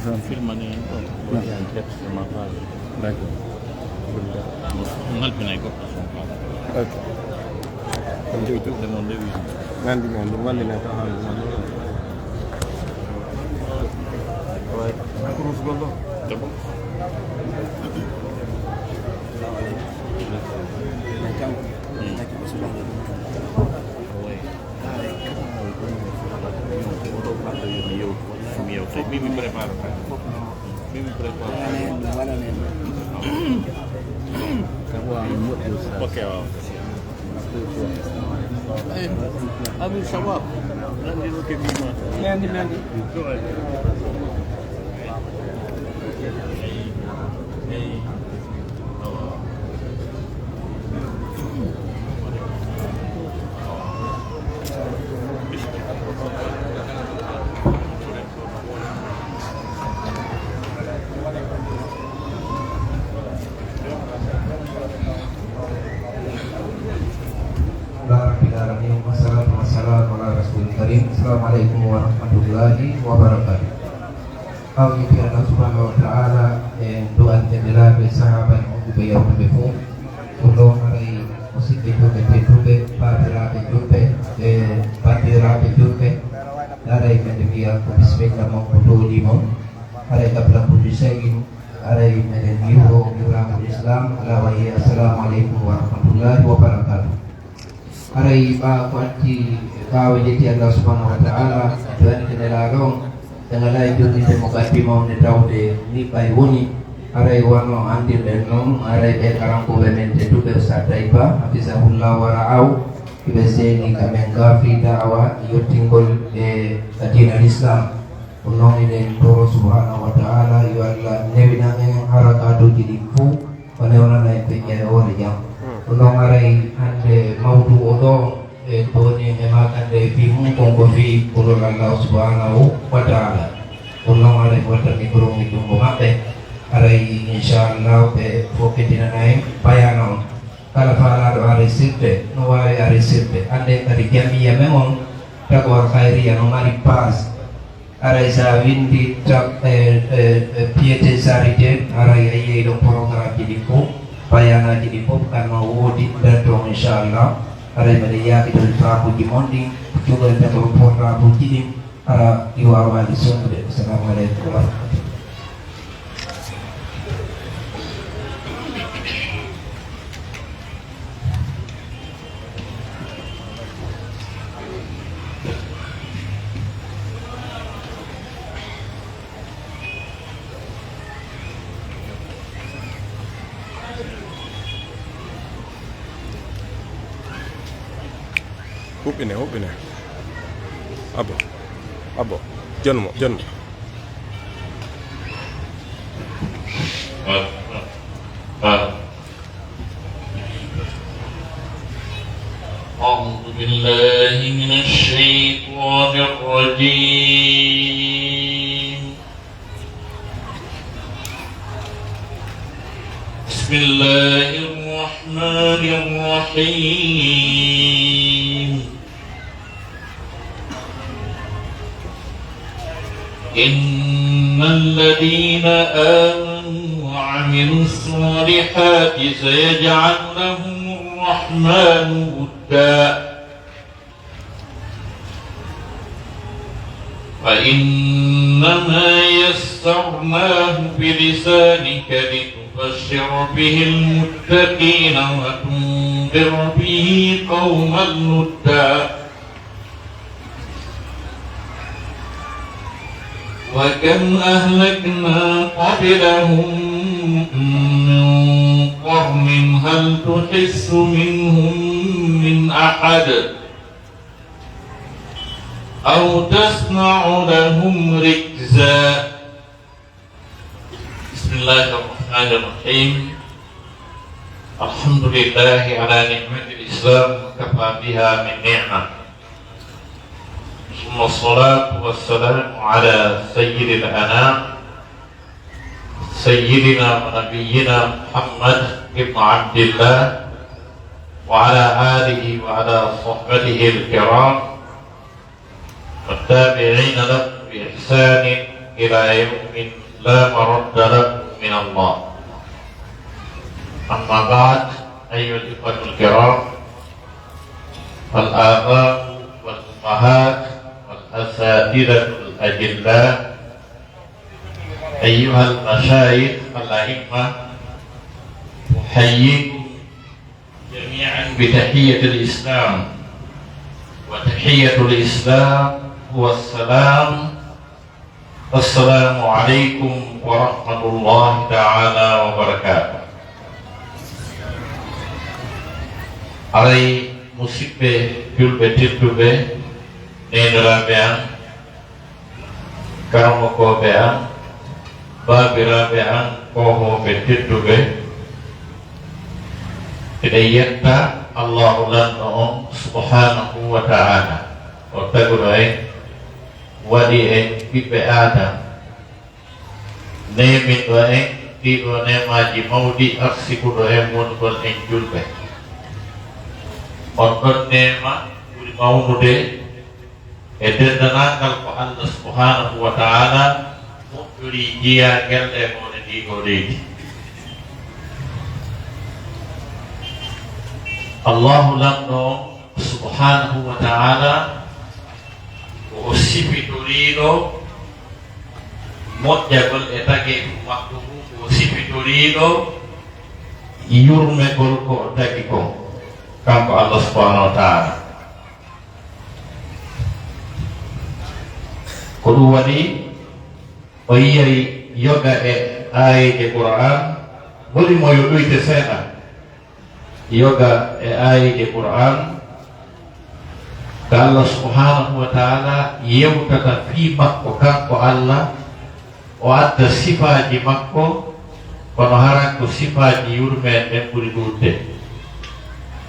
Firmanya itu bagian teks sama kali. D'accord. Ngal pinay ko sa kali. Okay. Itu dengan Dewi. Nanti wali na tahan nanti. Terus golo. Coba. Macam macam sudah. Mimi prepara. Mimi prepara. Kamu ambil Oke. Ambil sawab. Nanti lu ke Bima. Nanti. Assalamualaikum warahmatullahi wabarakatuh. Kami Allah Subhanahu wa taala yang doa tendela be sahabat be yaw be fu ulo hari musik be padra be jumbe padra be jumbe dari media bismillah mau limo hari kabla pudisegin hari media yuho Islam ala wa assalamualaikum warahmatullahi wabarakatuh. Hari ba kuanti kawe jeti Allah Subhanahu wa taala dan kenelarong dengan lain judi demokrasi mau netaude ni pai woni arai wano andir denom arai be karangko bemente tu be sadaiba hafizahullah wa ra'au ibese ni kamenga fi da'wa yotingol adin al-Islam unong ide toro Subhanahu wa taala yu Allah nebina ngeng harakatu jidiku wana naik pe ya ora jam unong arai ande maudu odo Tony memakan dari bimu kongkofi ulul Allah Subhanahu wa taala. Unong ada buatan di kurung itu mengape. Arai insyaallah be foketina naik payano. Kalau fala do ari sirte, no ari sirte. Ande tadi kami ya memang takwa khairi yang mari pas. Arai sa windi tak piete sarite arai ayi do program jidiku payana jidiku karena wodi datong insyaallah. Arai media itu Prabu Jimondi juga ada berupa Prabu Jidim para iwawa di sumber. Assalamualaikum warahmatullahi Hupine. Abo. Janmo. أعوذ بالله من الشيطان الرجيم. بسم الله الرحمن الرحيم. إن الذين آمنوا وعملوا الصالحات سيجعل لهم الرحمن ودا فإنما يسرناه بلسانك لتبشر به المتقين وتنذر به قوما لدا وكم أهلكنا قبلهم من قرن هل تحس منهم من أحد أو تسمع لهم ركزا. بسم الله الرحمن الرحيم. الحمد لله على نعمة الإسلام وكفى بها من نعمة. ثم الصلاة والسلام على سيد الأنام سيدنا ونبينا محمد بن عبد الله وعلى آله وعلى صحبته الكرام والتابعين له بإحسان إلى يوم لا مرد له من الله. أما بعد أيها الإخوة الكرام، الآباء والأمهات والأساتذة الأجلاء، أيها المشايخ الأئمة، أحييكم جميعا بتحية الإسلام، وتحية الإسلام هو السلام. السلام عليكم ورحمة الله تعالى وبركاته. Aray musikbe julbe titube neneraɓe an, karmokoɓe an, babiraɓe an, kohoɓe tedduɓe, eɗen yetta Allahu lanɗo on subhanahu wa ta'ala o taguɗo en waɗi en ɓiɓɓe Adam, neminɗo en ɗiɗo nemaji mawɗi arsikuɗo en wongol en julɓe. On ɗon nema ɓuri mawnude e dendanangal ko Allah subhanahu wa ta'ala moƴƴori jiya gelɗe mone ndiɗo leydi. Allahu lamɗo subhanahu wa ta'ala ko o sifitoriɗo moƴƴagol e tagi makko mum, ko o sifitoriɗo yurmegol ko o tagi ko kanko Allah subhanahu wa ta'ala. Ko ɗum waɗi o yiyay yoga e ayeje Qur'an, wolimo yo ɗoyte seeɗa yoga e ayeje Qur'an ko Allah subhanahu wa ta'ala yewtata fi makko kanko Allah, o adda sifaji makko kono haran ko sifaji yurmen ɗen ɓuri ɗuɗde.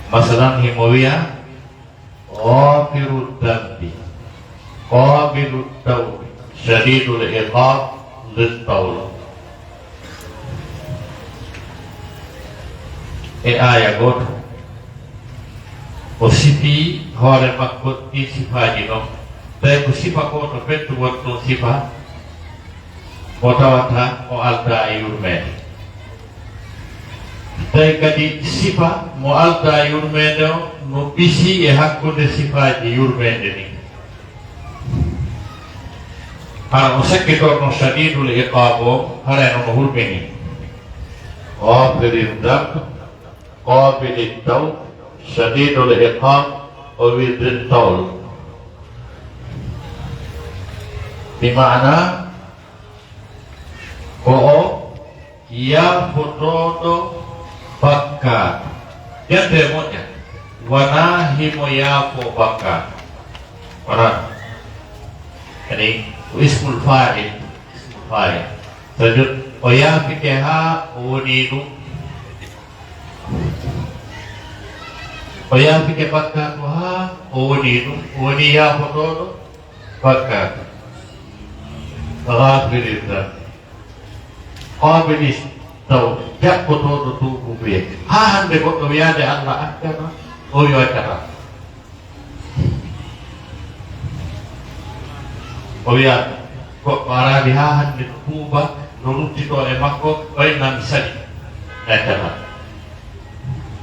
Masalan himo wiya ghafiru dambi, qabilu tawbi, shadidul iqab, dhul tawl. E aya goto o sifi hoore makko ɗi sifaji ɗon, tawi ko sifa goto fettu woni ɗon sifa mo tawata o alda e yurmede. Tawi kadi sifa mo alda e yurmede o no bisi e hakkude sifaji yurmede ni. Hara o sakkitorno shadidul iqab o hareno no hulɓini ghafiril damb, qabilit tawb, shadidul iqab, o wi dhil tawl. Bima'na ko o yafotoɗo bakkaat, yande moƴƴa wona himo yaafo bakkaat, wona kadi ko ismul fa'il, sabi o yaafike ha o woni ɗum, o yaafike bakkaat o ha o woni ɗum, o woni yaafotoɗo bakkaat. Ghafirid dambi, qabilit tawb, jaɓɓotoɗo tuubu wiye. Ha hande goɗɗo wiyade Allah akkata o wi wakkata, o wiya goɗɗo arabi ha hande no tuuba no ruttito e makko waynami sali ekkata.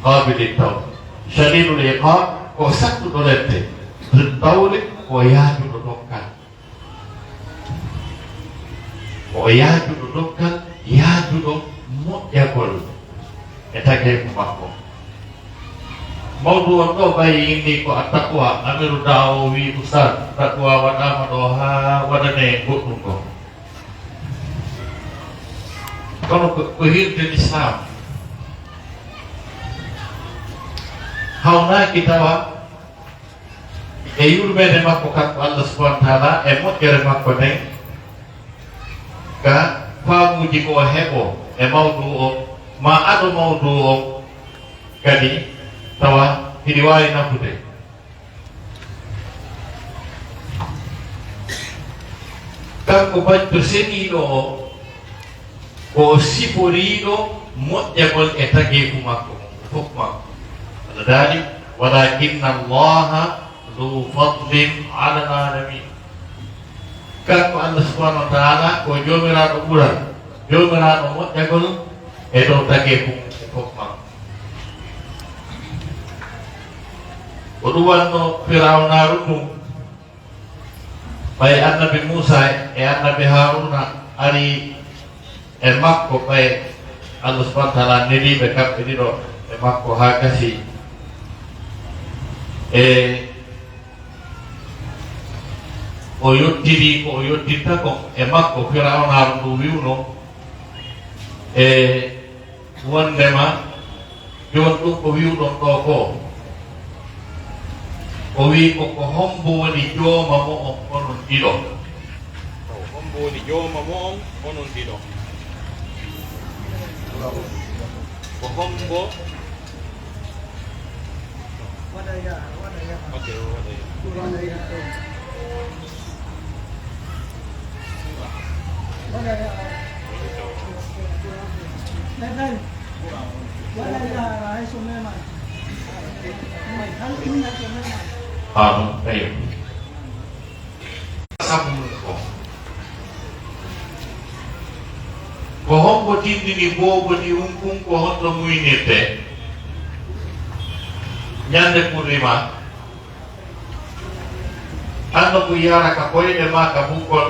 Qabilit tawb, shadidul iqab ko sakkuɗo ledde, dhul tawli ko yaajuɗo dokkal, o yaajuɗo dokkal, yaajuɗo moƴƴagol e tageeko makko. Mawdu on ɗo ɓayi inni ko a taqwa. Amiru Dawo wi ustad taqwa waɗama ɗo ha waɗane goɗɗum ko, kono ko hirde l'islam hawnaki tawa e yurmede makko kanko Allah subhanahu wa ta'ala e moƴƴere makko nden ka faamuji ko heɓo e mawdu o ma aɗo mawdu o kadi tawa hiɗi wawi nafude. Kanko bañto seniɗo o ko siforiɗo moƴƴagol e tageefu makko fof makko. Allah daali walakinna Allaha zu fadlin ala alamin. kanko Allah subhanahu wa ta'ala ko jomiraɗo ɓural jomiraɗo moƴƴagol e dow tagi fof makko. ko ɗum wanno firawnaru ɗum ɓay annabi Musa e annabi Haruna ari e makko ɓay Allah subhanahu wa ta'ala neliɓe kamɓe ɗiɗo e makko ha gasi e o yottiri ko o yottitta ko e makko firawnaru ndu wiwno e wondema jon ɗum ko wiwɗon ɗo ko o wi ko hombo woni jooma mo on onon ɗiɗo. hombo woni jooma mo on onon ɗiɗo. ko hombo Ayo. Sabun ko hombo tindini bobodi ko honno muynirde ñande purrima anno ko yaraka koyɗe ma ka bukol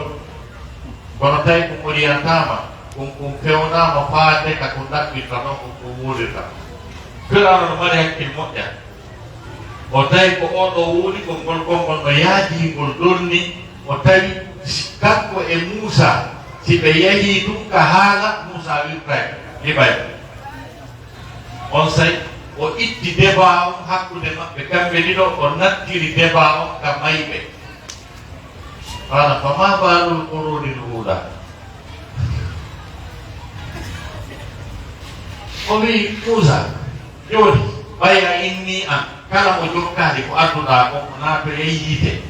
kono tawi ko moriyantama ko fewnama faade ka ko ɗaɓɓirta ɗon ko wuurita firawno no mari hakkil moƴƴa o tawi ko oɗo wuuri ko ngol konngol no yaajingol ɗonni o tawi kanko e Musa si ɓe yahi ɗum ka haala Musa wirtay liɓay on say o itti débat on hakkude maɓɓe kamɓe ɗiɗo o nattiri débat on ka mayɓe qala fama balul quruni l-ula o wi Musa joni ɓaya inni an kala mo jokkali ko adduɗa ko ko naato e yiite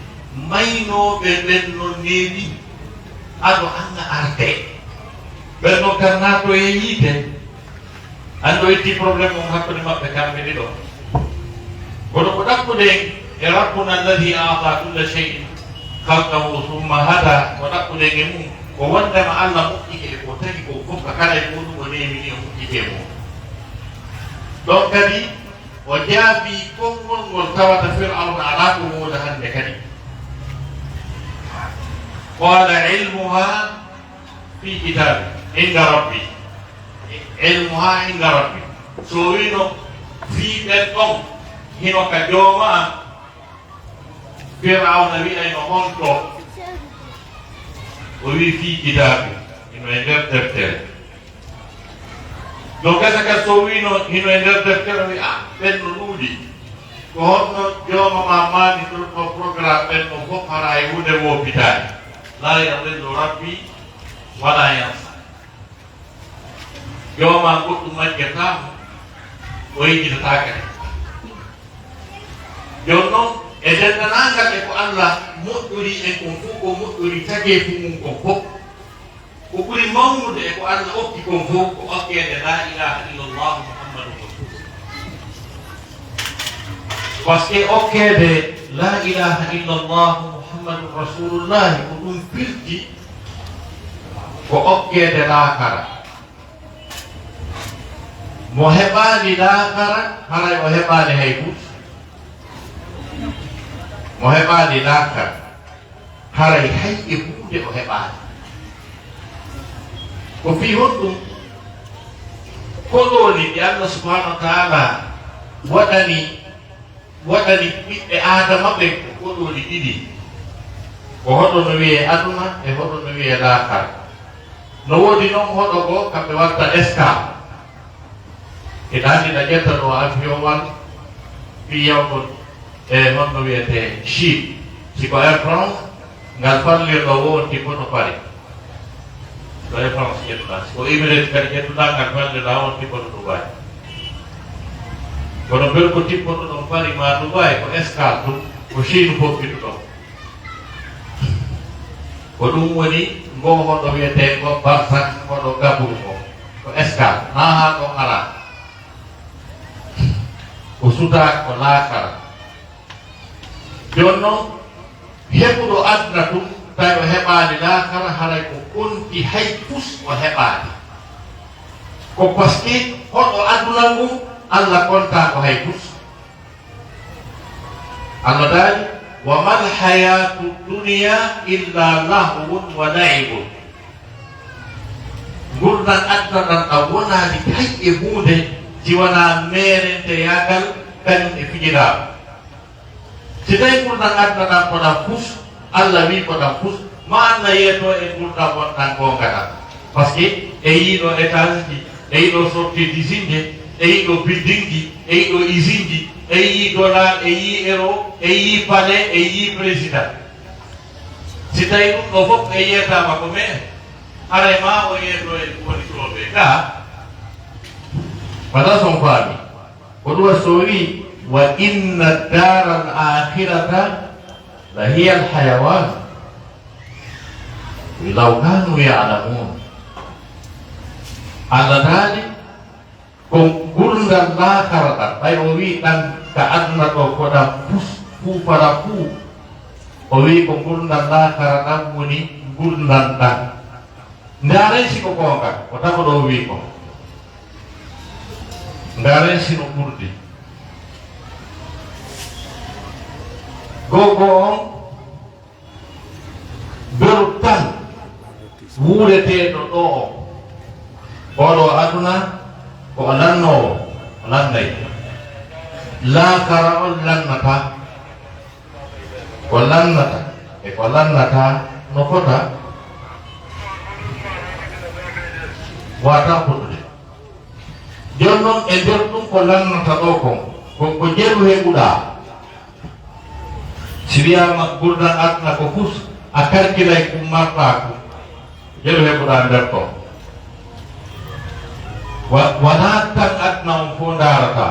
maynoɓe ɓen no newi aɗo anga arde ɓen no kan naato e yiite ando itti probléme on hakkude maɓɓe kamɓe ɗiɗo kono ko ɗakkude e rabbuna alladi ata kulla cheyin halkahu summa hada ko ɗakkude e mum ko wondema Allah moƴƴike e ko tagi ko fof ka kala e muɗum o newi ni o moƴƴike mum ɗon kadi o jaabi konngol ngol tawata Fir'auna ala ko muuda hande kadi qala ilmuha fi kitabi inda rabbi ilmuha inda rabbi so wino fi ɓen ɗon hino ka jooma an Fir'auna wi'ayno honto o wi fi kitabi ino e nder deftere do gasa ka so wino hino e nder deftere wi ɓen no ɗuuɗi ko honno jooma ma maani ɗon ɗo programme ɓen no fof hara e hunde woppitaani la yadillu rabbi wala yansa jooma goɗɗum majjatamo o yejjitatake jon noon e dendanagal e ko Allah moƴƴuri en kon fof ko moƴƴuri tageefu mum kon fof ko ɓuri mawnude e ko Allah okki kon fof ko okkede la ilaha illallah muhammadu rasulullah par ce que okkede la ilaha illallah muhammadu rasulullah ko ɗum firti ko okkede laakara mo heɓaani laakara haray o heɓaani hay fut mo heɓaani laakara haray hay e hunde o heɓaani ko fii honɗum kololi ɗi Allah subhanahu wa ta'ala waɗani ɓiɓɓe adama ɓe ko kololi ɗiɗi ko hoɗo no wiye aduna e hoɗo no wiye laakara no woodi noon hoɗo go kamɓe watta escale ina andi na ƴetta ɗo avion wan fi yawgol e honno wiyete Chine siko Air France ngal fallirɗo wonti kono pari ko Air France ƴettuɗa siko Emirates kadi ƴettuɗa ngal fallirɗa wonti kono Dubai kono bel ko tippoto ɗon pari ma Dubai ko escale ɗum ko Chine foffitu ɗon ko ɗum woni ngo hoɗo wiyete ngo barsak hoɗo gaburu ngo ko escale ha ha ɗo ara ko suta ko laakara joni noon heɓuɗo adna ɗum tayo heɓaade laakara haray ko konti hay pus o heɓaade ko paske hoɗo aduna ngu Allah konta ko hay pus. Allah daali wa mal hayatu dunya illa lahwun wa laibun. Gurdan adna dan awonani hay e hunde jiwana merente yagal kañum e fijiraɓe. Si tawi gurdan adna dan koɗa pus Allah wi koɗa pus ma Allah yeeto e gurdan wonɗan ko gata par ce que e yiiɗo étage ji e yiiɗo sortie d'usine e yiiɗo building ji e yiiɗo usine ji e yii dollar e yii euro e yii palais e yii président. Si tawi ɗum ɗo fof e yiyetama ko mais haray ma o yeeto e woni ɗoɓe ga wala son faami ko ɗum so wi wa inna dara al akhirata la hiya al hayawan law kanu ya'lamun. Allah tadi ko gurdal lakarata ɓay o wi ɗan ka aduna ɗo koɗa fu para fu o wi ko gurdal lakara ɗan woni gurdal ɗan ndaren siko gonga o tago ɗo wi ko ndaren sino ɓurdi gogo on beru tan wuureteɗo ɗo o oɗo aduna ko o lannowo o lannay laakara on lannata ko lannata e ko lannata no fota wata fotude. Jon noon e nder ɗum ko lannata ɗo ko jeru heɓuɗa. Si wiyama gurdan aduna ko fus a karkilay kummarɗa ko jeru heɓuɗa nder ɗo wala tan adna on fo darata.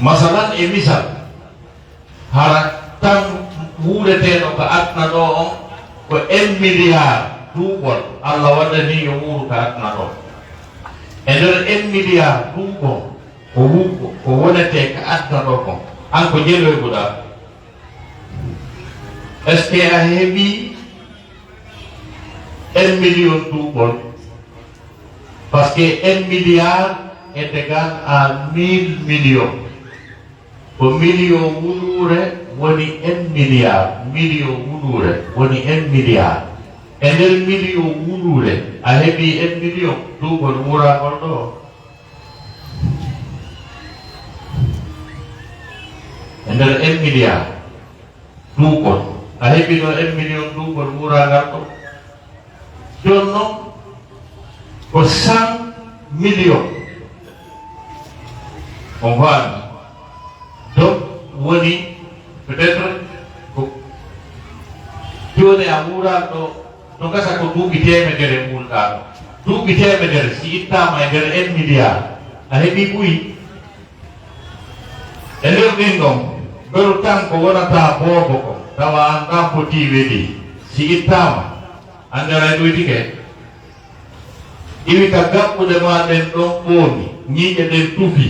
Masalan e misal hara tan wuureteɗo ko adna ɗo on ko 1 milliard duuɓol Allah waɗani yo wuuru ko adna ɗo e nder 1 milliard duuɓol ko wonete ko adna ɗo kon an ko jeloyguɗa est ce que a heeɓi 1 million duuɓol parce que 1 milliard est égal à 1000 millions. Ko million wulure woni 1 milliard. Million wulure woni 1 milliard. E nder million wulure a heɓi 1 million duuɓol wuragol ɗo. E nder 1 milliard duuɓol a heɓi ɗo 1 million duuɓol wuragal ɗo. Jon noon ko 100 millions on faami donc woni peut être ko joni a wuural ɗo no gasa ko duuɓi temedere mulɗa ɗo duuɓi temedere si ittama e nder 1 milliard a heɓi ɓuyi e nder ɗin ɗon ɓeru tan ko wonata boobo ko tawa an ɗan foti weɗi si ittama andera ɗoytike iwi ka gaɓɓude ma ɗen ɗon ɓoomi ñiiƴe ɗen tufi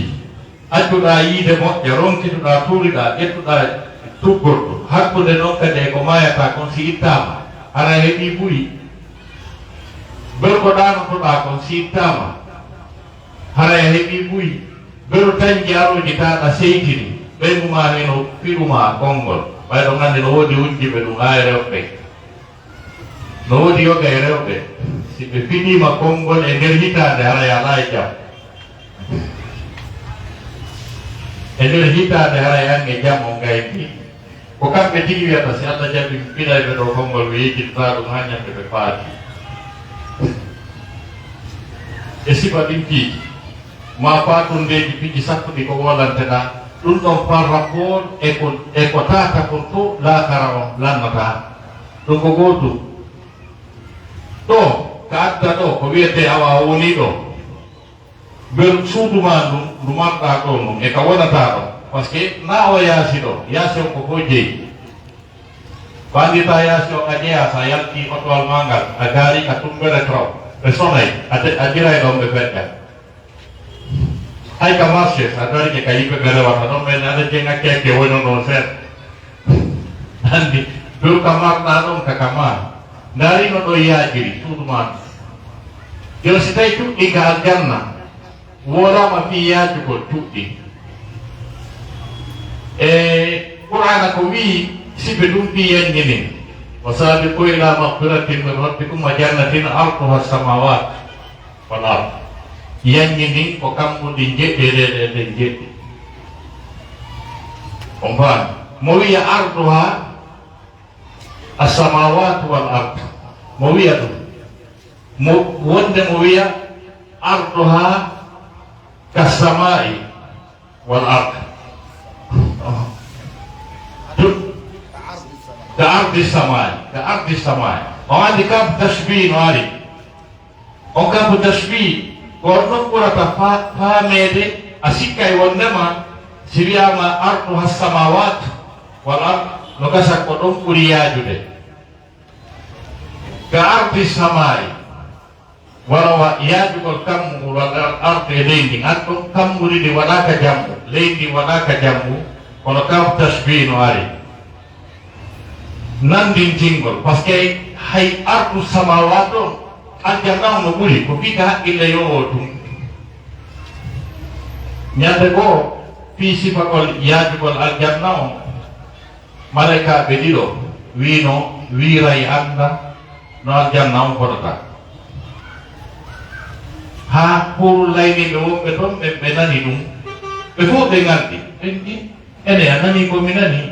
accuɗa yiide moƴƴe ronkituɗa tuuriɗa ƴettuɗa tuggorɗo hakkude noon kadi e ko mayata kon si ittama hara heɓi ɓuyi beru ko ɗanotoɗa kon si ittama hara heɓi ɓuyi beru tan jaaroji taɗa seytini ɓeynuma heno fiɗuma konngol ɓayɗo gandi no woodi wujjiɓe ɗum ha e rewɓe no woodi yoga e rewɓe si ɓe finima konngol e nder hitande hara ala e jam e nder hitande hara yange jam o gayni ko kamɓe tigi wiyata si Allah jaɓi finayɓe ɗo konngol ɓe yejjitata ɗum ha ñamde ɓe paati e sifa ɗin piiji ma patundeji piiji sappo ɗi ko wolanteɗa ɗum ɗon par rapport e ko tata kon to laakara on lannata ɗum ko gotum ɗo ka adda ɗo ko wiyete awa woni ɗo ɓen suuduma ɗum ndu marɗa ɗo ɗum e ka wonata ɗo par ce que na o yaasi ɗo yaasi on ko fo jeeyi ko andita yaasi o a ƴeeya sa yalti otowal ma ngal a gaari ka tumbere trop ɓe sonay a jiray ɗon ɓe feƴƴa hay ka marché a darike ka yimɓe ɓe rewata ɗon ɓen aɗa jenga keke wono ɗon seeɗa andi do kamar na non ka kamar dari no do yajiri tuduman yo sitai tu ika aljanna wala ma fi yaju ko tuti Qur'ana ko wi sibedum piyan ngene wasabiqu ila maghfiratin min rabbikum wa jannatin arduha as-samawati wal ard yang ini ko kammu dinje de Omban, mawia arduha as-samawati wal ard. Mawia tu. Wanda mawia arduha kas-samai wal ard. Ka-ardi samai. Orang dikap tasbih wali. Orang tasbih. Korno kurata mede asikai wandama siriyama ardu has-samawat wal ard nogasa kodom kuriya jude ka ardi samai walawa iya jugol kamu wal ardi lendi atau kamu di wadaka jambu lendi wadaka jambu kono kam tasbih no ari nandin jinggol paske hai ardu samawato aljanna no buri ko pika illa yotum nyande go pisi pakol yajugol aljanna malaika bediro wino wirai anda no aljanna porta ha pul laini do beton be benani dum be fo de nganti ene anani ko minani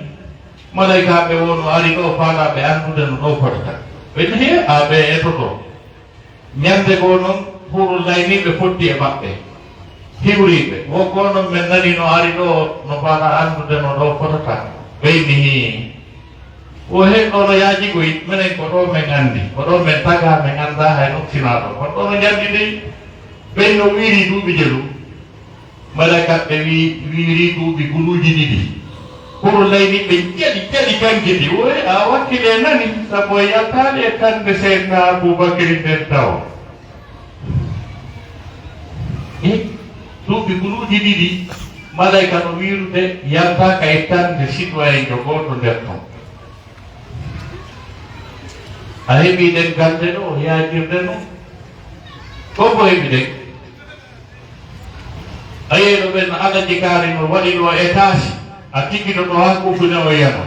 malaika be wono ari ko fala be andu den do porta benhe abe etoto nyande go non pul laini be fotti e mabbe hiwriɓe wo kono men nani no ari ɗo no fala andude no ɗo fotata ɓeyni o heɗɗono yaajigoy minen ko ɗo men andi ko ɗo men taga men anda hay noktinaɗo kon ɗo no jandi dey ɓen no wiiri duuɓi jelu malaikaɓe wiiri duuɓi guluji ɗiɗi pour layni ɓe jaɗi kanke ɗi oye a wakkile nani sabu o yaltaɗe e tande seydna aboubacry nden taw duuɓi guluji ɗiɗi malaika no wirude yaltaka e tande citoyen jo goto nder ton a heɓiɗen gande ɗo yajirde no koko heɓiɗen a yeeɗo ɓen ala jikari no waɗi ɗo étage a tigguino ɗo ha kufune o yano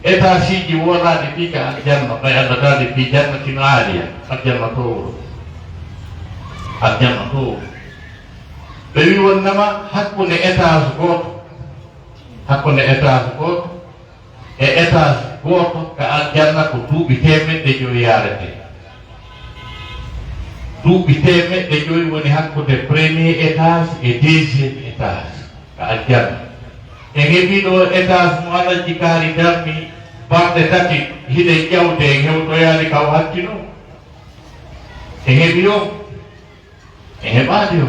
étage ji wonaɗe pika aljanna ɓay andatade pi jannatin aaliya aljanna to ɓe wi wonnama hakkunde étage goto e étage goto ka aljanna ko duuɓi temeɗɗe joyi yarete duuɓi temeɗɗe joyi woni hakkude premier étage et deuxième étage ka aljanna e heɓi ɗo étage mo ala jikari darni balɗe tati hiɗe ƴawde e hewtoyani kaw hakkino e heɓi o e heɓaade o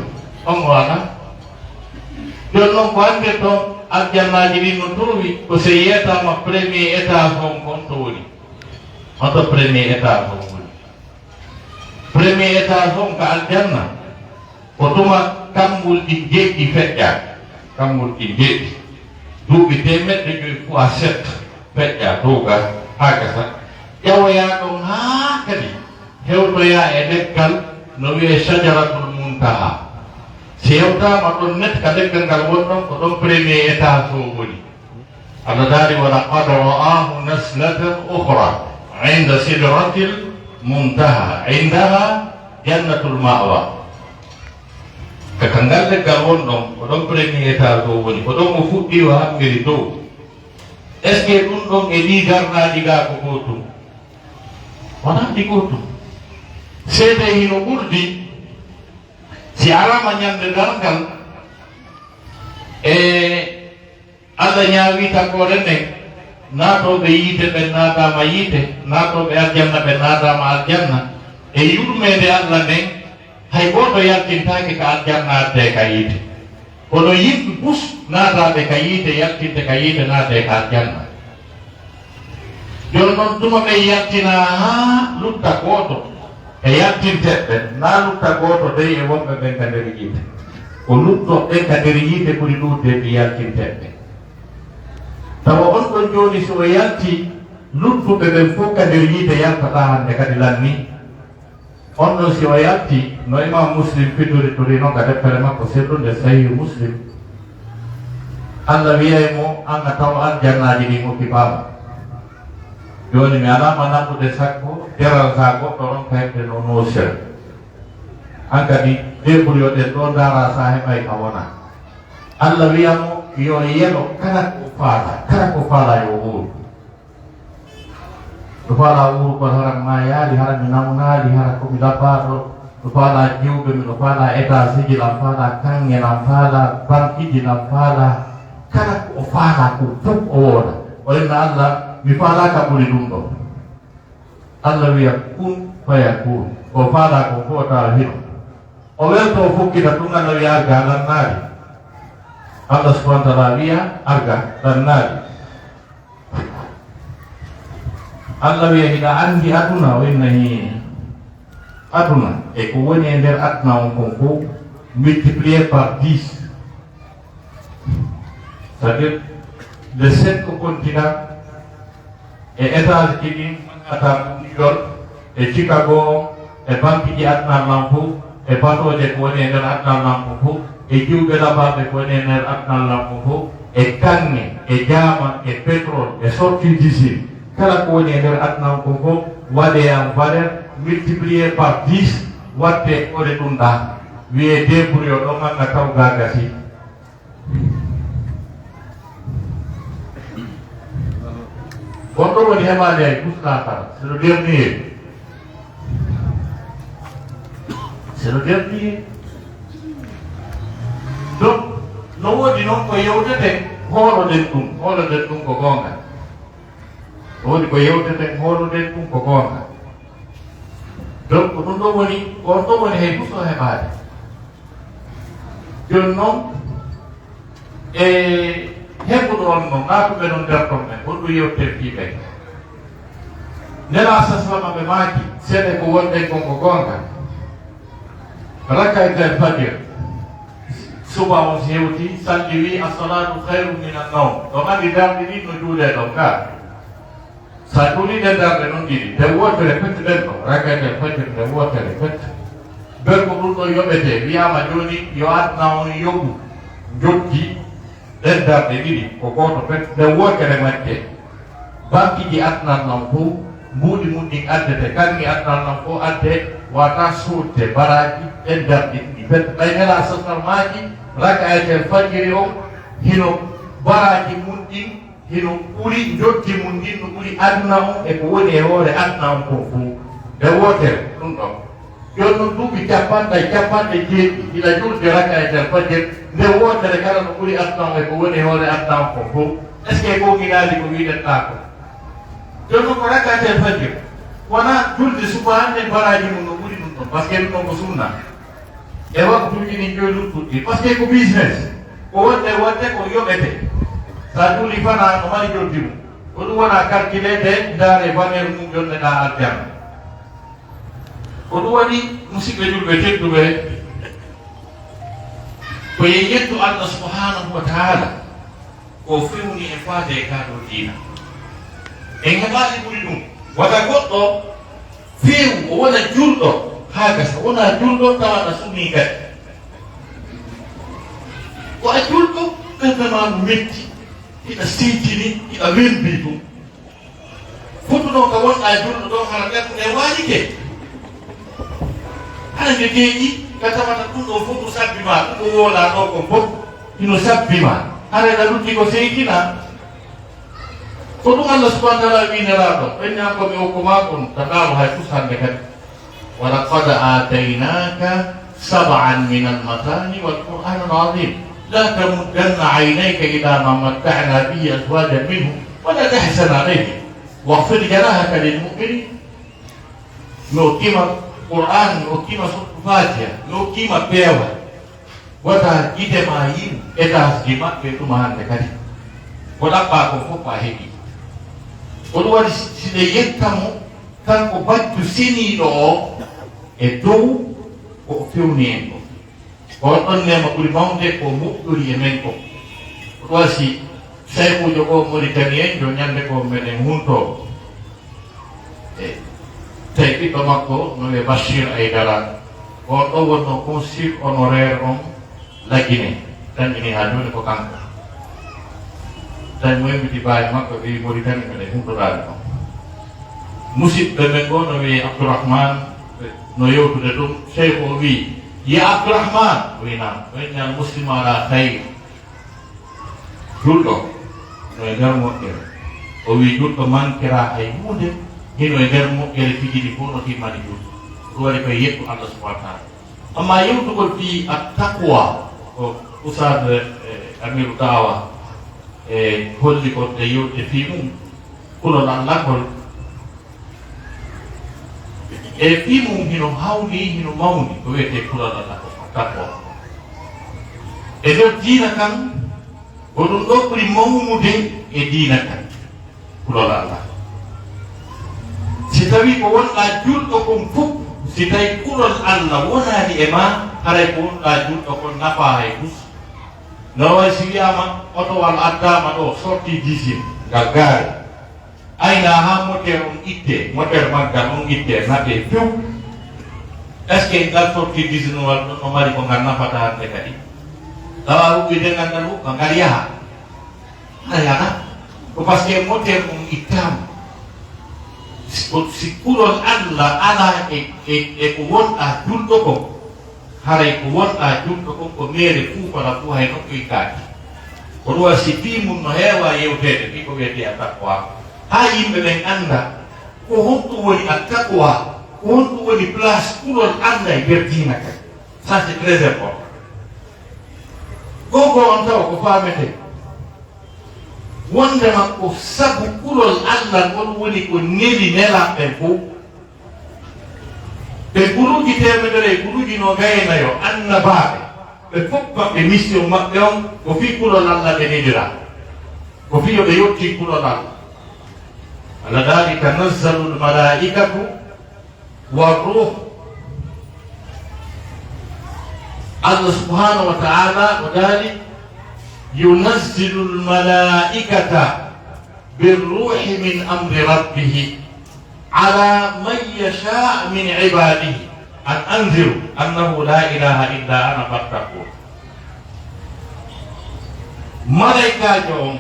on wana jon noon ko hannde toon aljannaji ɗin no towi ko so yiyatama premier étage on kon to woni hoto premier étage on woni premier étage on ko aljanna ko tuma kammul ɗi jeɗɗi feƴƴa kammul ɗi jeɗɗi duuɓi temeɗɗe joyi fo a sept feƴƴa tuuga ha gasa ƴawoya ɗon haa kadi hewtoya e leggal no wiye sajaratul muntaha si hewtama ɗon net ka leggal ngal wonɗon ko ɗon premier étage o woni Allah daari wa laqad ra'ahu naslatan ukhra inda sidratil muntaha indaha jannatul ma'wa ka kangal leggal wonɗon ko ɗon premier étage o woni ko ɗon mo fuɗɗi o hammiri dow est ce que ɗum ɗon e ɗi garnaji ga ko gotum wona ɗi gotum seede hino ɓurdi si arama ñande dargal Allah ñaawi tagore nden naatoɓe yiite ɓe naatama yiite naatoɓe aljanna ɓe naatama aljanna e yurmede Allah nden hay goto yaltintake ka aljanna adde ka yiite kono yimɓe pus naataɓe ka yiite yaltinte ka yiite naate ka aljanna joni noon tuma ɓe yaltina ha lutta goto e yaltinteɓe na lutta goto dey e wonɓe ɓen ka nder yiite ko luttoɓe ka nder yiite ɓuri ɗuude ɓe yaltinteɓe tawa on ɗon joni so yalti luttuɓe ɓen fof kadi yiide yaltata hande kadi lanni on ɗon si o yalti no imam muslim fidori torino ga deftere makko seddude sahih muslim Allah wiyay mo an a taw an jannaji ɗi mo kibama joni mi alama nandude sakko deral sa goɗɗo on kayɓe no nosel an kadi deɓuriyoɗen ɗo dara sa heɓay ka wona Allah wiyamo yo yelo kala ko faala yo wuuru to faala wuuru ko haran ma yaali hara mi nawnaali hara komi labbaɗo to faala jiwɓe mi to faala état siji lam faala kanŋe lam faala bankiji lam faala kala ko faala ko fof o wooda o inna Allah mi faalaka ɓuri ɗum ɗo Allah wiya kun fayakun ko faala ko fota hino o welto o fukkita tun Allah wiya arga lannaari Allah subhanahu wa ta'ala wiya arga lannaari Allah wiya hiɗa andi aduna o innahi aduna e ko woni e nder aduna on kon fof multiplié par 10 c'est-à-dire les 5 continents et états unis ata New York e Chicago e banque ji aduna man fof e batoje ko woni e nder aduna man fof e jiwɓe labaɓe ko woni e nder aduna man fof e kanŋe e jama e pétrole e sortie d'usine kala ko woni e nder aduna ko fof waɗe en valeur multiplié par 10 watte ore ɗum ɗa wiye débrouille o ɗo ganga taw ga gasi on ɗo woni heɓade ay gusnakara c'est le dernier donc no woodi noon ko yewteten hooloɗen ɗum ko gonga woni ko yewteten hooloɗen ɗum ko gonga donc ɗum ɗo woni on ɗo woni hay gusto heɓade joni noon e heɓuɗo on noon naatuɓe noon nder ton ɓen honɗum yewten fiɓe nela saslama ɓe maaki seeɗe ko wonɗen kon ko gonga rakaytel fajir suba on si hewti salli wi assalatu hayru min annawm ɗon andi darɗe ɗi no juuɗe ɗon ka sa juuliɗe darɗe noon ɗiɗi nde wotere fette ɗen ɗo rakaytel fajir nde wotere fette ber ko ɗum ɗo yoɓete wiyama joni yo adna on yoɓu joggi ɗen darɗe ɗiɗi ko goto fette nde wotere majje banque ji adnan non fof mbuuɗi mum ɗin addete kanŋe adnan non fof adde wata suudde baraji ɗen darɗe ɗiɗi fette ɓay nela sasal maji rakayetel fajiri o hino baraji mum ɗin hino ɓuri joggi mum ɗin no ɓuri aduna on e ko woni e hoore adna on kon fof nde wotere ɗum ɗon joni noon duuɓi capanɗe jeeɗiɗi ila julde rakayetel fajir nde wotere kala no ɓuri adna on e ko woni e hoore adna on kon fof est ce que gogiɗaali ko wiɗen ɗa ko joni noon ko rakayetel fajir wona julde suba hande baraji mum no ɓuri ɗum ɗon par ce que ɗum ɗon ko sunna e waktuji ɗin joyi luttuɗɗi par ce que ko business ko wonde ko yoɓete sa juuli fana no mari joldi mum ko ɗum wona calculede ndaare valeur mum jonneɗa aljanna ko ɗum waɗi musidɓe julɓe tedduɓe ko ye yettu Allah subhanahu wa taala ko fewni e faade e kaɗo diina en heɓaali ɓuri ɗum wata goɗɗo feewu o wona julɗo haa gasa wona julɗo tawa a sumii kadi ko a julɗo ɓerdema no metti hiɗa siitini hiɗa welbi ɗum fuɗɗuɗo ko wonɗa julɗo ɗo hara ɓerɗe waanike hana nde deeƴi ka tawata ɗum ɗo fof ɗo sabbima ɗum ɗo woola ɗo ko fof hino sabbima hareɗa lutti ko seytina ko ɗum Allah subhanahu wa taala wineraɗo ɓenni komi hokkuma kon taɗaɗo hay fus hande kadi wa laqad ataynaka sab'an min almatani walqur'an alazim la tamuddanna aynayka ila ma matta'na bihi azwajan minhum wala tahzan alayhim واغفر جناحك للمؤمنين نوكيما قرآن نوكيما سورة فاتحة نوكيما بيوة وتا جيت ما يم إذا سجمت بيتما هندكاري ولا باكو فوق هيك ودوار سيديت كمو كان كبات سيني لو إدو وفيونينكو وأن نعم كل ما عندك ومقدر يمنكو ودوار سي Seikujo ko Mauritanie jo ñande ko meɗen hunto e tawi ɓiɗɗo makko no wiye Bachir Aïdara on ɗo wonno consul honoraire on la Guinée tanƴini ha joni ko kanko tawi mo yembiti baawi makko wi Mauritanie meɗen huntoɗaɓe on musidɓe men go no wiye Abdourahmane no yewtude ɗum Cheikh o wi ya Abdourahmane wi nam o innal muslima ala khayr julɗo no e nder moƴƴere o wi julɗo mankira hay hunde hino e nder moƴƴere tigi fof no timmani julɗo ɗum waɗi koye yettu Allah subhanahu wa taala amma yewtugol fi a taqwa ko usad amiru dawa e holli ko ɗe yewte fi mum kulol allahgol e fi mum hino hawni hino mawni ko wiyete kulol allah ko taqwa e nder diina kan ko ɗum ɗo ɓuri mawnude e diina kan kulol allah si tawi ko wonɗa julɗo kon fof si tawi kulol allah wonani e ma haray ko wonɗa julɗo kon nafa hay tus no way si wiyama otowal addama ɗo sorti dixiéme ngal gaari ayna ha moteur on itte moteur maggal on itte naɓe few est ce que ngal sorti dixiéme wal no mari ko ngal nafata hande kadi tawa huɓɓide ngal ngal hukka ngal yaha haɗa yaha ko par ce que moteur on ittama si kulol allah ala e ko wonɗa julɗo kon haray ko wonɗa julɗo kon ko mere fuufala fu hay nokkuy kaaki ko ɗum wa si fimum no heewa yewtede ɗi ko wiyete a taqwa ha yimɓe ɓen anda ko honɗum woni a taqwa ko honɗum woni place kulol allah e nder diina kan ça c'est très important gogo on tawa ko famete wondema ko sabu kulol allah ngol woni ko neli nelaɓe fof ɓe guruji temedere e guruji no gaynayo annabaɓe ɓe fof maɓɓe mission maɓɓe on ko fi kulol allah ɓe nelira ko fi yoɓe yetti kulol allah ala dali tanazzalu lmalaikatu warruh allah subhanahu wa taala o dali ينزل الملائكة بالروح من أمر ربه على من يشاء من عباده أن أنذروا أنه لا إله إلا أنا فاتقون ملائكة جون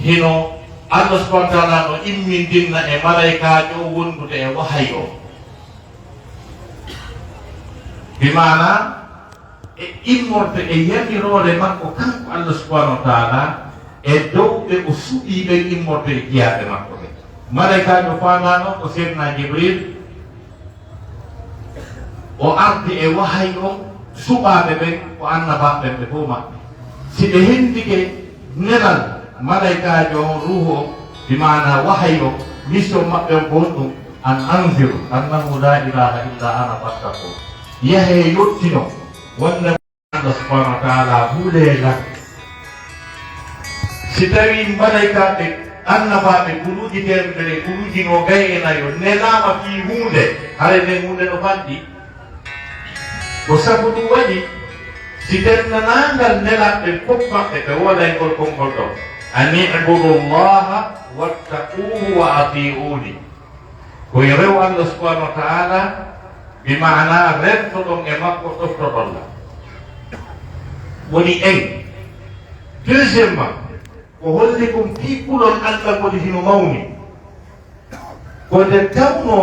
هنا الله سبحانه وتعالى إمن دينا ملائكة جون وندو وحيو بمعنى immorte e yamirore makko kanko allah subhanahu wa taala e dowɓe o suɓiɓe immorte e jiyaɓe makko ɓe malaikajo famano ko seydna Jibril o ardi e wahay on suɓaɓe ɓen ko annabaɓe ɓe fof maɓɓe si ɓe hendike nelal malaikajo on ruhu o bimana wahay o mission maɓɓe on ko honɗum an anziru annahu la ilaha illa ana fattaqun yahe yottino wonde Allah subhanahu wa taala huulela si tawi malaikaɓe annabaɓe guruji temedere guruji no gaynayo nelama fi hunde hare nde hunde no fanɗi ko sabu ɗum waɗi si dennanagal nelaɓe fof maɓɓe ɓe woolaygol konngol ɗo an ibudu llaha wattaquhu wa atiuni koye rew Allah subhanahu wa taala bimana rentoɗon e makko ɗoftoɗolla woni en deuxièmement ko holli kon fi kulol allah woni hino mawni ko nde tawno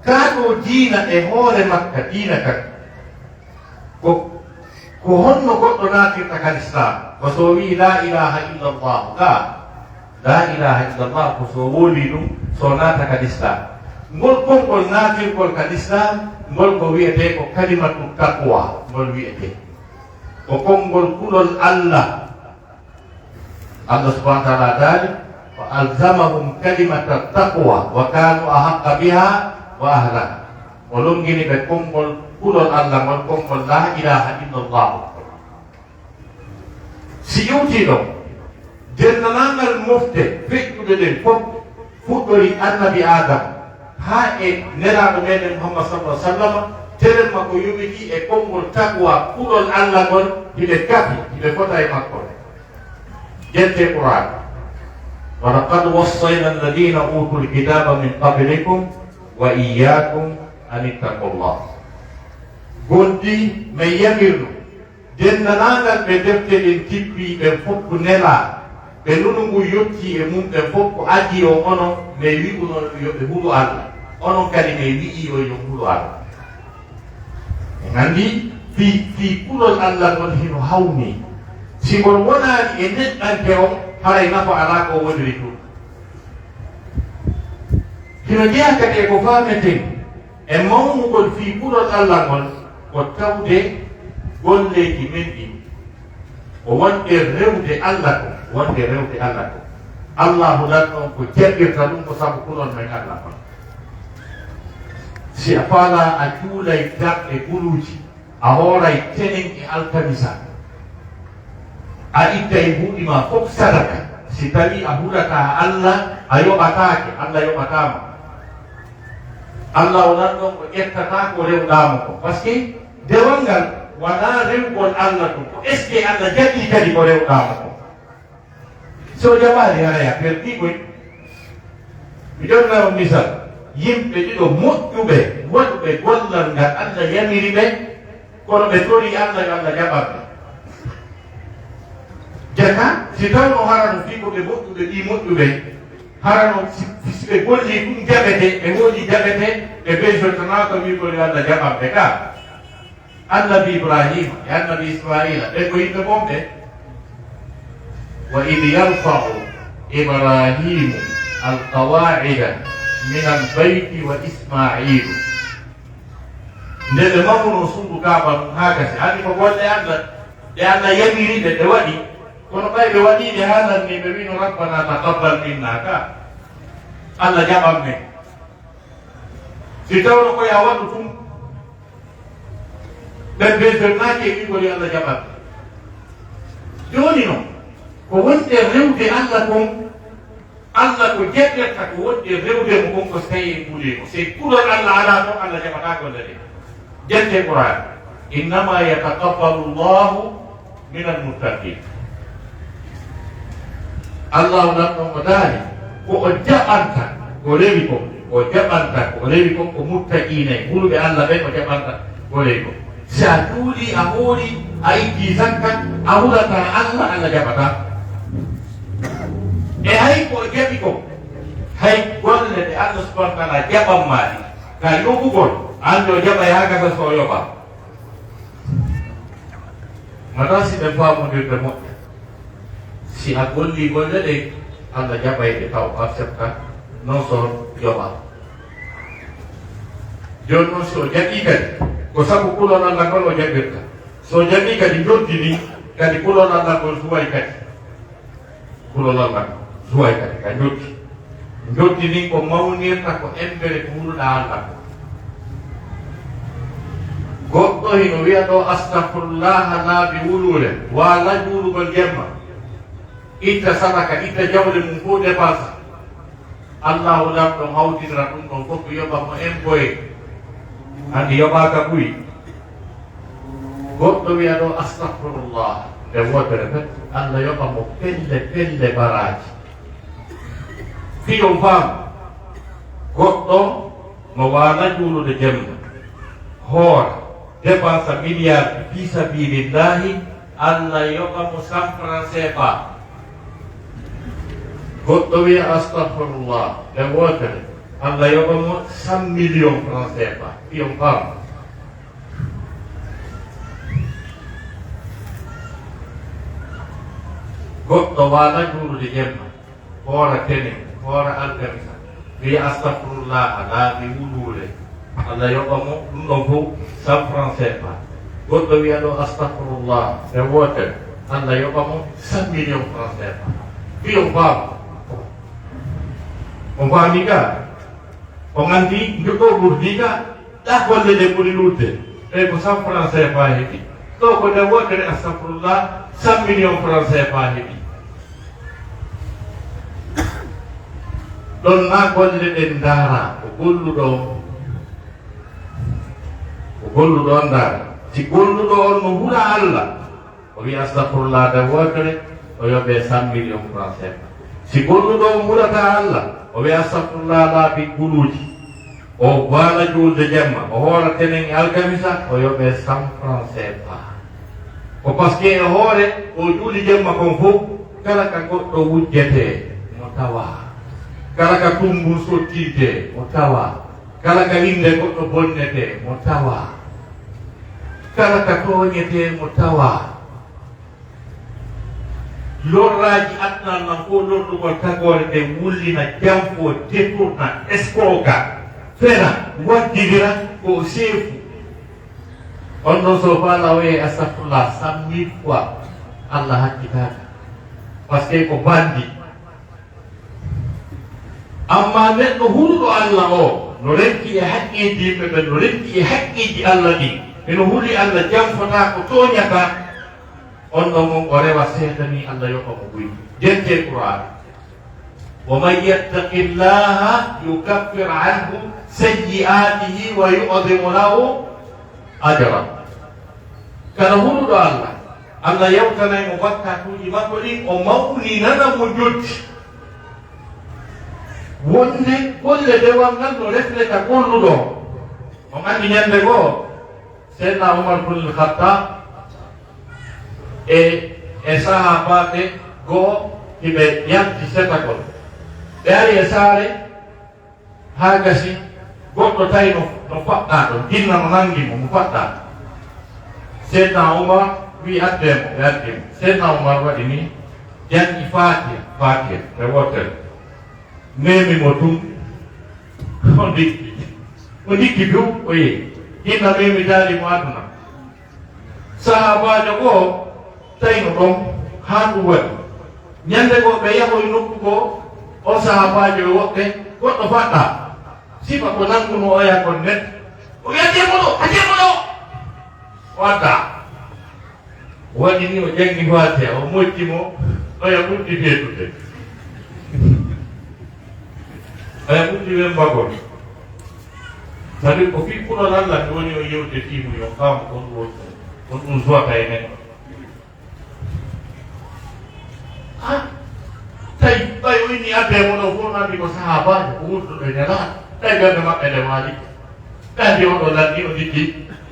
kaaɗo diina e hoore makka diina kan ko honno goɗɗo naatirta kan islam ko so wi la ilaha illa llah la ilaha illa llah ko so woli ɗum so naata kan islam ngol konngol naatirgol kan islam ngol ko wiyete ko kalimatu taqwa ngol wiyete ko konngol kulol allah allah subhanahu wa taala dali wa alzamahum kalimata taqwa wa kanu ahaqqa biha wa ahliha o longini ɓe konngol kulol allah ngol konngol la ilaha illallah si yewti ɗo dennanangal mofte feƴƴuɗe ɗen fof fuɗɗori annabi adam ha e nelaɗo meɗen muhammad sallallahu alih w sallam teren makko yumiti e konngol taqwa kulol allah ngol hiɓe kapi hiɓe fota e makko jette Quran wa laqad wassayna alladhina utul kitaba min qablikum wa iyyakum an ittaqullah. Gondi me yamirno dennanagal ɓe defte ɗen tippi ɓen fof ko nela ɓe nunungu yetti e mum ɓen fof ko adi o onon me wi'uno yoɓe huɗo Allah, onon kadi me wi'i o yo huɗo Allah. En andi fi kulol Allah gon hino hawni, si ngon wonani e neɗɗante on haray nafa ala ko woniri ɗum. Hino jeeya kadi e ko fameten e mawnugol fi kulol Allah ngon ko tawde golleji men ɗi o wonde rewde Allah ko wonde rewde Allah ko Allahu nan on ko jaɓirta ɗum ko sabu kulol men Allah kon. Si a faala a juulay darɗe guluuji a hooray tenen e alkamisa a ittay huuɗima fof sadaka, si tawi a huɗata Allah a yoɓatake, Allah yoɓatama. Allah o nan ɗon ko ƴettata ko rewɗama ko, par ce que dewal ngal wona rewgol Allah ɗum ko est ce que Allah jaɓi kadi ko rewɗama ko. So jaɓani haraya perdi koy mi jonna on misal yimɓe ɗiɗo moƴƴuɓe waɗuɓe gollal ngal Allah yamiri ɓe kono ɓe tori Allah yo Allah jaɓaɓe. Jaka si tawno harano fi ko ɓe moƴƴuɓe ɗi moƴƴuɓe harano si ɓe golli ɗum jaɓete ɓe woodi jaɓete ɓe ɓeysotanaka wigol yo Allah jaɓaɓe ka. Annabi Ibrahima e annabi Ismaila ɓe ko yimɓe bonɓe. Wa id yarfau Ibrahimu alqawaida min albayti wa Ismailu. Nde ɓe mamuno suudu Kaaba ɗum ha gasi andi ko golle Allah ɗe Allah yamiriɓe ɓe waɗi, kono ɓay ɓe waɗiɗe ha nanni ɓe wino rabbana taqabbal minna ka Allah jaɓan men. Si tawno koye a waɗu tum ɓen ɓesernaki e wigol yo Allah jaɓan. Joni noon ko wonde rewde Allah kon, Allah ko jeɗɗirta ko wonde rewde mo kon ko so tawi ɓuulimo. Si kulol Allah ala toon Allah jaɓata golle ɗe. Jette Qur'an innama yataqabbalu llahu min almuttaqin. Allah nan ɗon o daari ko o jaɓanta ko rewi kon, o jaɓanta ko rewi kon ko muttaqine huluɓe Allah ɓen o jaɓanta ko rewi kon. Si a juuli a hoori a itti zakka a hulata Allah, Allah jaɓata. E hay ko jaɓi ko hay golle ɗe Allah subhanahu wa taala jaɓan maɗi ka yoɓugol ande o jaɓa yagata so yoɓa mata si ɓe famodirde moƴƴa. Si a golli golle ɗe Allah jaɓay ɗe taw accepta non so yoɓa. Joni noon si o jaɓi kadi ko sabu kulol Allah ngol o jaɓirta, so jaɓi kadi joddini kadi kulol Allah ngol suway kadi kulol Allah suway kadi ka joddini ko mawnirta ko embere ko huɗuɗa Allah ko. Goɗɗo hino wiya ɗo astahfirullaha laabi wulure wala juulugol jemma, itta sadaka itta jawle mum fof dépensa, Allahu lam ɗon hawtidira ɗum ɗon fof yoɓa mo emboye andi yoɓaka ɓuyi. Goɗɗo wiya ɗo astahfirullah nde wotere fet Allah yoɓa mo pelle baraji. Fiyon faam goɗɗo mo wala juulude jemma hoora dépensa milliard fi sabilillahi, Allah yoɓa mo 100 francs CFA. Goɗɗo wiya astahfirullah nde wotere Allah yoɓa mo 100 millions francs CFA. Fiyon faam goɗɗo wala juulude jemma hoora tene hoora alkamisa wiya astahfirullah laaɓi wuluure, Allah yoɓa mo ɗum ɗon fof 100 francs CFA. Goɗɗo wiya ɗo astahfirullah nde wotere Allah yoɓa mo 100 millions francs CFA. Fiyon faam o faami ka o gandi ɗo ɓurdi ka ɗa golle ɗe ɓuri lurde ɓey ko 100 francs CFA heɓi, ɗo ko nde wotere astahfirullah 100 millions francs CFA heɓi. ɗon na golle ɗen ndaara ko golluɗo on ndaara. Si golluɗo on no hula Allah o wiya astahfirullah nde wotere o yoɓe 100 millions franc CFA. Si golluɗo murata Allah o wiya astahfirullah laabi guluuji o waala julde jemma o hoora tenen e alkamisa o yoɓe 100 franc CFA. ko par ce que e hoore o juuli jemma kon fof kala ka goɗɗo wujjete mo tawa, kala ka tumbun sottinte mo tawa, kala ka winde goɗɗo bonnete mo tawa, kala ka tooñete mo tawa. lorraji adnan nan ko lorɗugol tagore nde wullina jamfo détourna escroka fera waddidira ko seefu. on ɗon so faala waye astahfirullah 100 000 fois Allah hakkitaka par ce que ko bandi. amma neɗɗo huruɗo Allah o no renki e haqqiji yimɓe ɓe, no renki e haqqiji Allah ɗi, eno huli Allah jamfota ko toñata, on ɗon mon o rewa seedani Allah yoɓa mo ɓuydi. jette Qur'an wa man yattaqi llaha yukaffir anhu sayyi'atihi wa yu'dhimu lahu ajra. kala huruɗo Allah, Allah yewtanay mo bakkatuji makko ɗin, o mawninana mo jotti. wonde golle dewal ngal no refleta golluɗo. on andi ñande goo seydna Umar ibn al-Khattab e sahabaɓe goo hiɓe yalti setagol. ɓe ari e saare ha gasi goɗɗo tawi no faɗɗa ɗo, jinna no nangi mo faɗɗa. seydna Umar wi addemo, ɓe addimo. seydna Umar waɗi ni, jangi fatiha ɓe wotere, memi mo tum o dikki dow o yehi. hinna memi daali mo aduna. sahabajo goo tawi no ɗon ha ɗum waɗi. ñande goo ɓe yahoy nokku goo, o sahabajo e woɓɓe goɗɗo faɗɗa sifa ko nanguno oya kon net, o wi ademo ɗo o adda. waɗi ni o jangi fatiha o moƴƴimo, oya ɓurɗi feetude, oya ɓurɗi wen mbagol. sabi ko fikkuɗon Allah nde woni o yewde timu yo faamo kon ɗum suwata e neɗɗo. tawi ɓay o inni addemo ɗo fof nandi ko sahabajo ko wurduɗo e nelaɗo, tawi ɓerde maɓɓe nde maali, ɓe andi oɗo lanɗi o dikki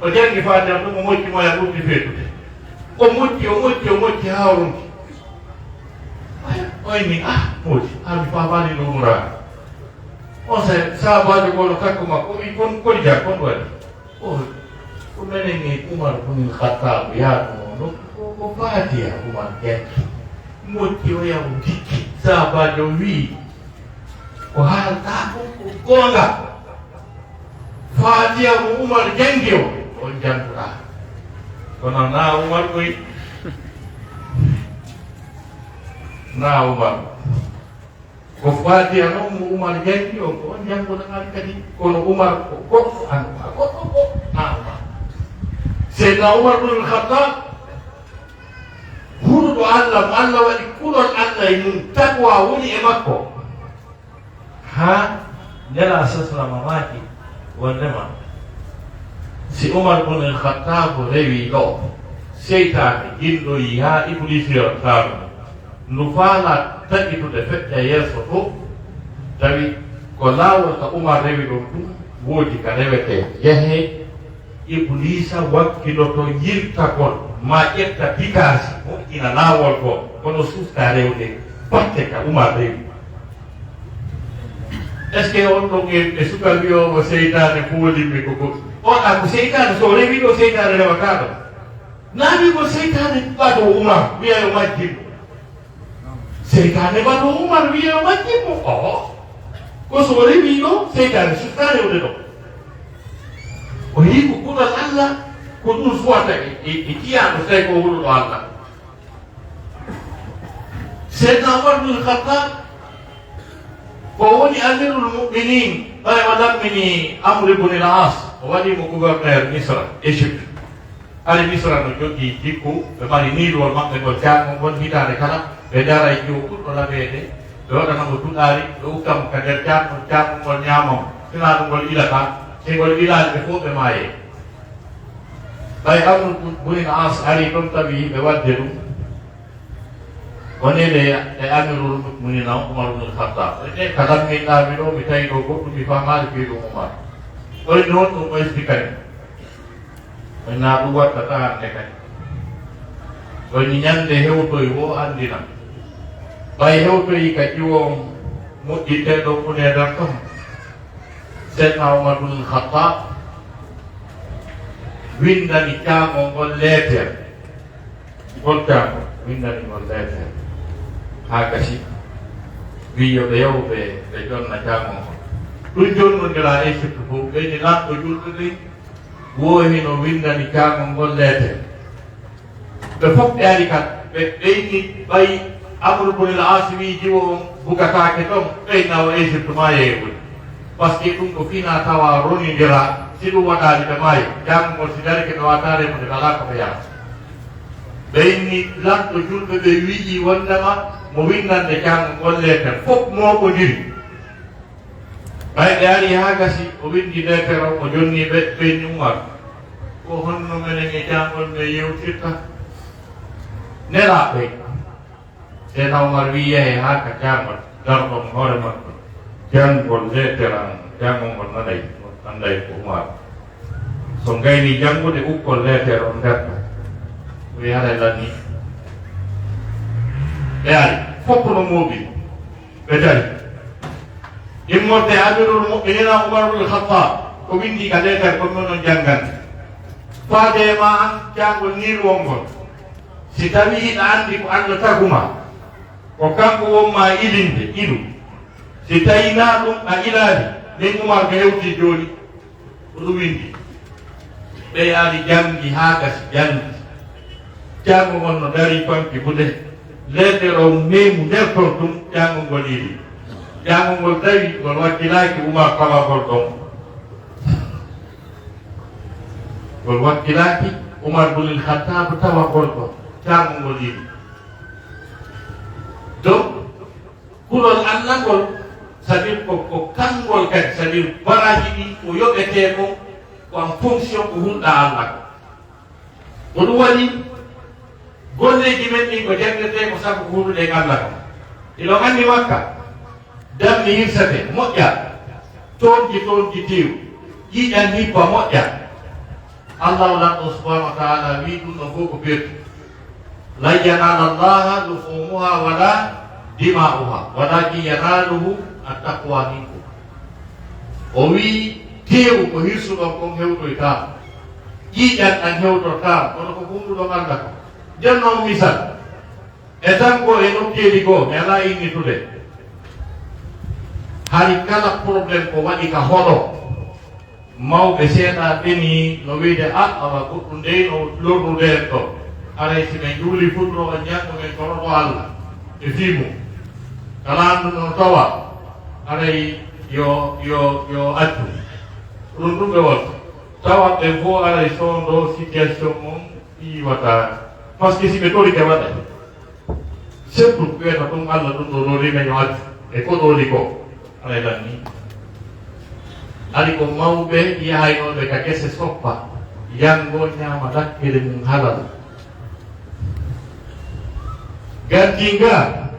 o jangi fatiha ɗum o moƴƴi moya ɓurɗi feetude, o moƴƴi ha o ronki. o inni moƴƴi ami famani no umra. on sahabajo gono takko makko wi kon kodi ja kon waɗi ko menen ni Umar ibn al-Khattab yaatuno ko fatiha Umar jangi moƴƴi o yahu dikki. sahabajo wi ko haalta ko gonga, fatiha mo Umar jangi o on janguɗa. kono na Umar koy na Umar ko fatiha noon mo Umar jangi o ko on janguɗa kadi. kono Umar ko goɗɗo anduɗa goɗɗo ko na Umar. seydna Umar ibn al-Khattab huruɗo Allah mo Allah waɗi kulol Allah e mum, taqwa woni e makko. ha nela saslama maaki wondema si Umar ibn al-Khattab rewi ɗo, seytane jinɗoyi ha Iblis yo taaruno ndu faala taƴitude feƴƴa yeeso to, tawi ko laawol ka Umar rewi ɗon ɗum woodi ka rewete yehe. Iblisa wakkinoto yirtagol ma ƴetta pikasi moƴƴina laawol go, kono suuska rewde batte ka Umar rewi. est ce que on ɗon e suka wiyowo seytane foolimɓe ko goɗɗum, oɗa ko seytane so rewi ɗo seytane rewata ɗo. nawi ko seytane ɓaɗo Umar wiya yo majjimmo, seytane ɓaɗo Umar wiya yo majjimmo. ko so rewi ɗo seytane suuska rewde ɗo. o yii ko kulol Allah ko ɗum suwata e jiyaɗo tawi ko huruɗo Allah. seydna Umar ibn al-Khattab ko woni amirul mu'minin ɓay o lammini Amr ibn al-As, o waɗimo gouverneur Misra Égypte. ari Misra no jogii jikku, ɓe mari niiluwol maɓɓe ngol jangol ngon hitande kala ɓe dara e jow ɓurɗo laɓede, ɓe waɗanamo duɗari, ɓe ukkamo ka nder jangol ngol ñamamo, sina ɗum ngol ilata. ngol ilani ɓe fof ɓe maaye. ɓay Amr ibn al-As ari ɗon tawi ɓe wadde ɗum, Onele e amirul mu'minin Umar bin Khattab. Ene kadang minta mino mitai dogo tu mifamar ke Umar. Oi no tu mai spikai. Na buat kata nekan. Oi ninyan de heu tu wo andina. Bai heu tu ka juong mu ite do pune dakam. Sayyidina Umar bin Khattab winda ni kamo ngol leter. Volta winda ni ngol leter. Hakasi wiyo beo be jon na kamo. Tujuan mengira ese tu be ni lat tujuan tu ni wo hino winda ni kamo ngol leter. Be fok dari kat be ni bai Amr bin al-Asmi jiwo buka kake tom be na wa ese tu maye. Paski tunggu fina tawa roni dira sidu wada di temai yang consider ke tawatare mo dala ko ya beini lan to julbe be wiji wonda ma mo winnan de jang golle tan fop mo ko diri bay dari haga si o windi de pero mo jonni be nyumar ko honno mene nge jangol be yewtitta nera be se na umar wiye ha ka jamal darbo hore ma jang golle terang jang mo nanai andai Umar. Songgai ni janggu de ukol leter on data. We ada lani. Ya, fopo no mobil. Bedari. Immote amirul mu'minin Umar bin Khattab. Ko windi ka leter ko non jangan. Fade ma janggu ni wongo. Si tawi andi ko ando taguma. Ko kanko ma ilinde ilu. Si tayina dum a ilali. Ni Umar ga hewti joni ruwindi be ali jangi haga si jangi jango wonno dari panki bude letero memu nerto dum jango ngoliri jango ngol tawi ngol wakkilaki Umar kala gordon ngol wakkilaki Umar bin Khattab tawa gordon jango ngoliri donc kulol annagol c'est-à-dire ko kangol kadi c'est-à-dire baraji ɗi ko yoɓete ko en fonction ko hulɗa Allah ko ɗum waɗi golleji men ɗin ko jangete ko sabu ko hulɗuɗe Allah kam iɗo anndi makka dammi hirsate moƴƴa toonji tew ƴiƴan hippa moƴƴa Allah lanɗo subhanahu wa taala wi ɗum ɗo fof ko ɓertu lan yanala llaha luhumuha wala dima'uha walakin yanaluhu attaqwa minkum o wi tew ko hirsuɗon kon hewtoyta ƴiƴan an hewtorta kono ko humɗuɗon Allah ko jonnon misal e tan ko e nokkeeli goo mi ala innitude hari kala probléme ko waɗi ka hoɗo mawɓe seeɗa ɓeni no wiide awa goɗɗum nde no lornudeen ɗo aray si men juuli fulɗo o ñango men toroɗo Allah e fimu kala andu no tawa aray yo accu ɗum ɗum ɓe wonta tawa ɓe fo aray sondo situation mum iwata par ce que si ɓe tori ke waɗa surtout ɓeeta ɗum Allah ɗum ɗo ɗorima yo accu e ko ɗoli ko aray lanni ari ko mawɓe yahaynoɓe ka gese soppa yango ñama dakkere mum halal gantinga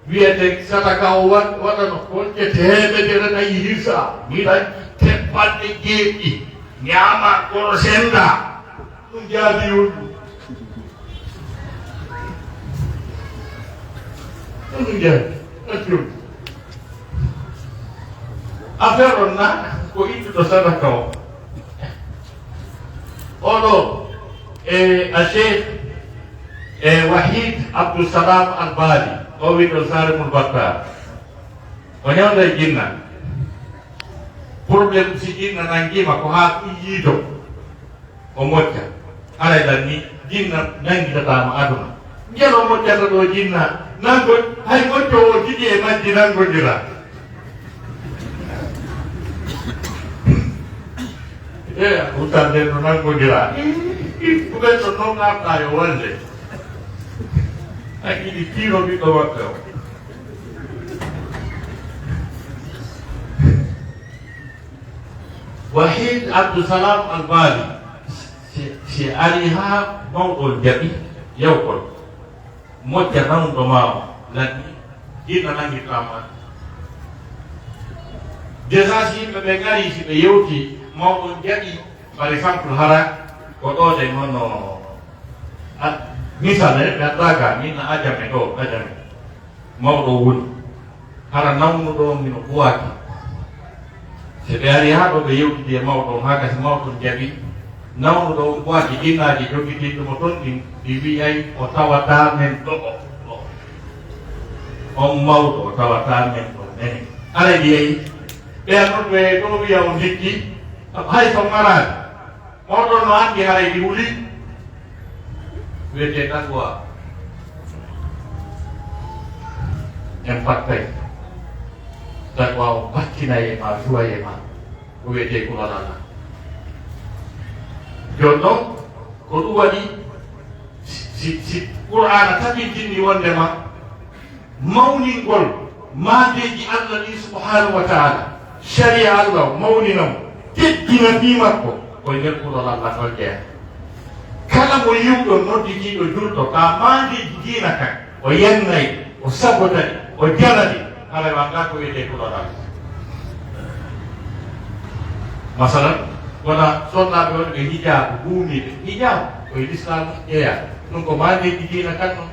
wiyete sadaka o waɗano konƴe temedere nayi hirsa miɗan teppanɗe jeeɗɗi ñama kono senda ɗum jaadi yonɗu ɗum jaadi accium affaire on na ko ittuɗo sadaka o oɗo a cheikh Wahid Abdussalam Al-Bali o wiɗo Salimul Battar o ñawda e jinna probléme si jinna nangima ko ha ɗum yiito o mocca aray ɗan ni jinna nangitatama aduna jelo moccata ɗo jinna nango hay moccowo jiɗi e majji nangodira uttande no nangodira ɗumen ɗo non arɗa yo walde hakkiɗi kiiro ɓiɗɗo maɓɓe o Wahid Abdussalam Al-Bali si ari ha mawɗol jaɓi yewkol moƴƴa nawɗo ma lanni ina nangi tama déjà si yimɓe ɓe gari si ɓe yewti mawɗo jaɓi par exemple hara ko ɗo de nono misal ɓe addaga min ajame ɗo ajame mawɗo woni hara nawnuɗo mino ɓuwaki so ɓe ari ha ɗo ɓe yewtidi e mawɗo ha gasi mawɗon jaɓi nawnuɗo on ɓuwaki innaji jogitinɗumo toon ɗi wiyay o tawata men ɗo on mawɗo o tawata men ɗo nene ara ɗiyeyi ɓeernoɓe ɗo wiya o ndikki hay so marani oɗon no andi haray ɗi wuli wiyete tagwa en pattay tagwa o battinaye ma suwaye ma ko wiyete kulolala joni noon ko ɗum waɗi si qur'ana tabintinni wondema mawningol maadeji allah ɗi subhanahu wa taala sharia allah mawninamo teddina fi makko koye nder kulol allah tol jeeya kala mo yiwɗo noddikiɗo julɗo ka maadeji diina kan o yennay o sabotani o jalani haray wanga ko wiyete kulol allah masalan wona sonnaɓe wonɓe hijabu guumiɓe hijabu koye l'islam ƴeeya ɗum ko maadeji diina kan noon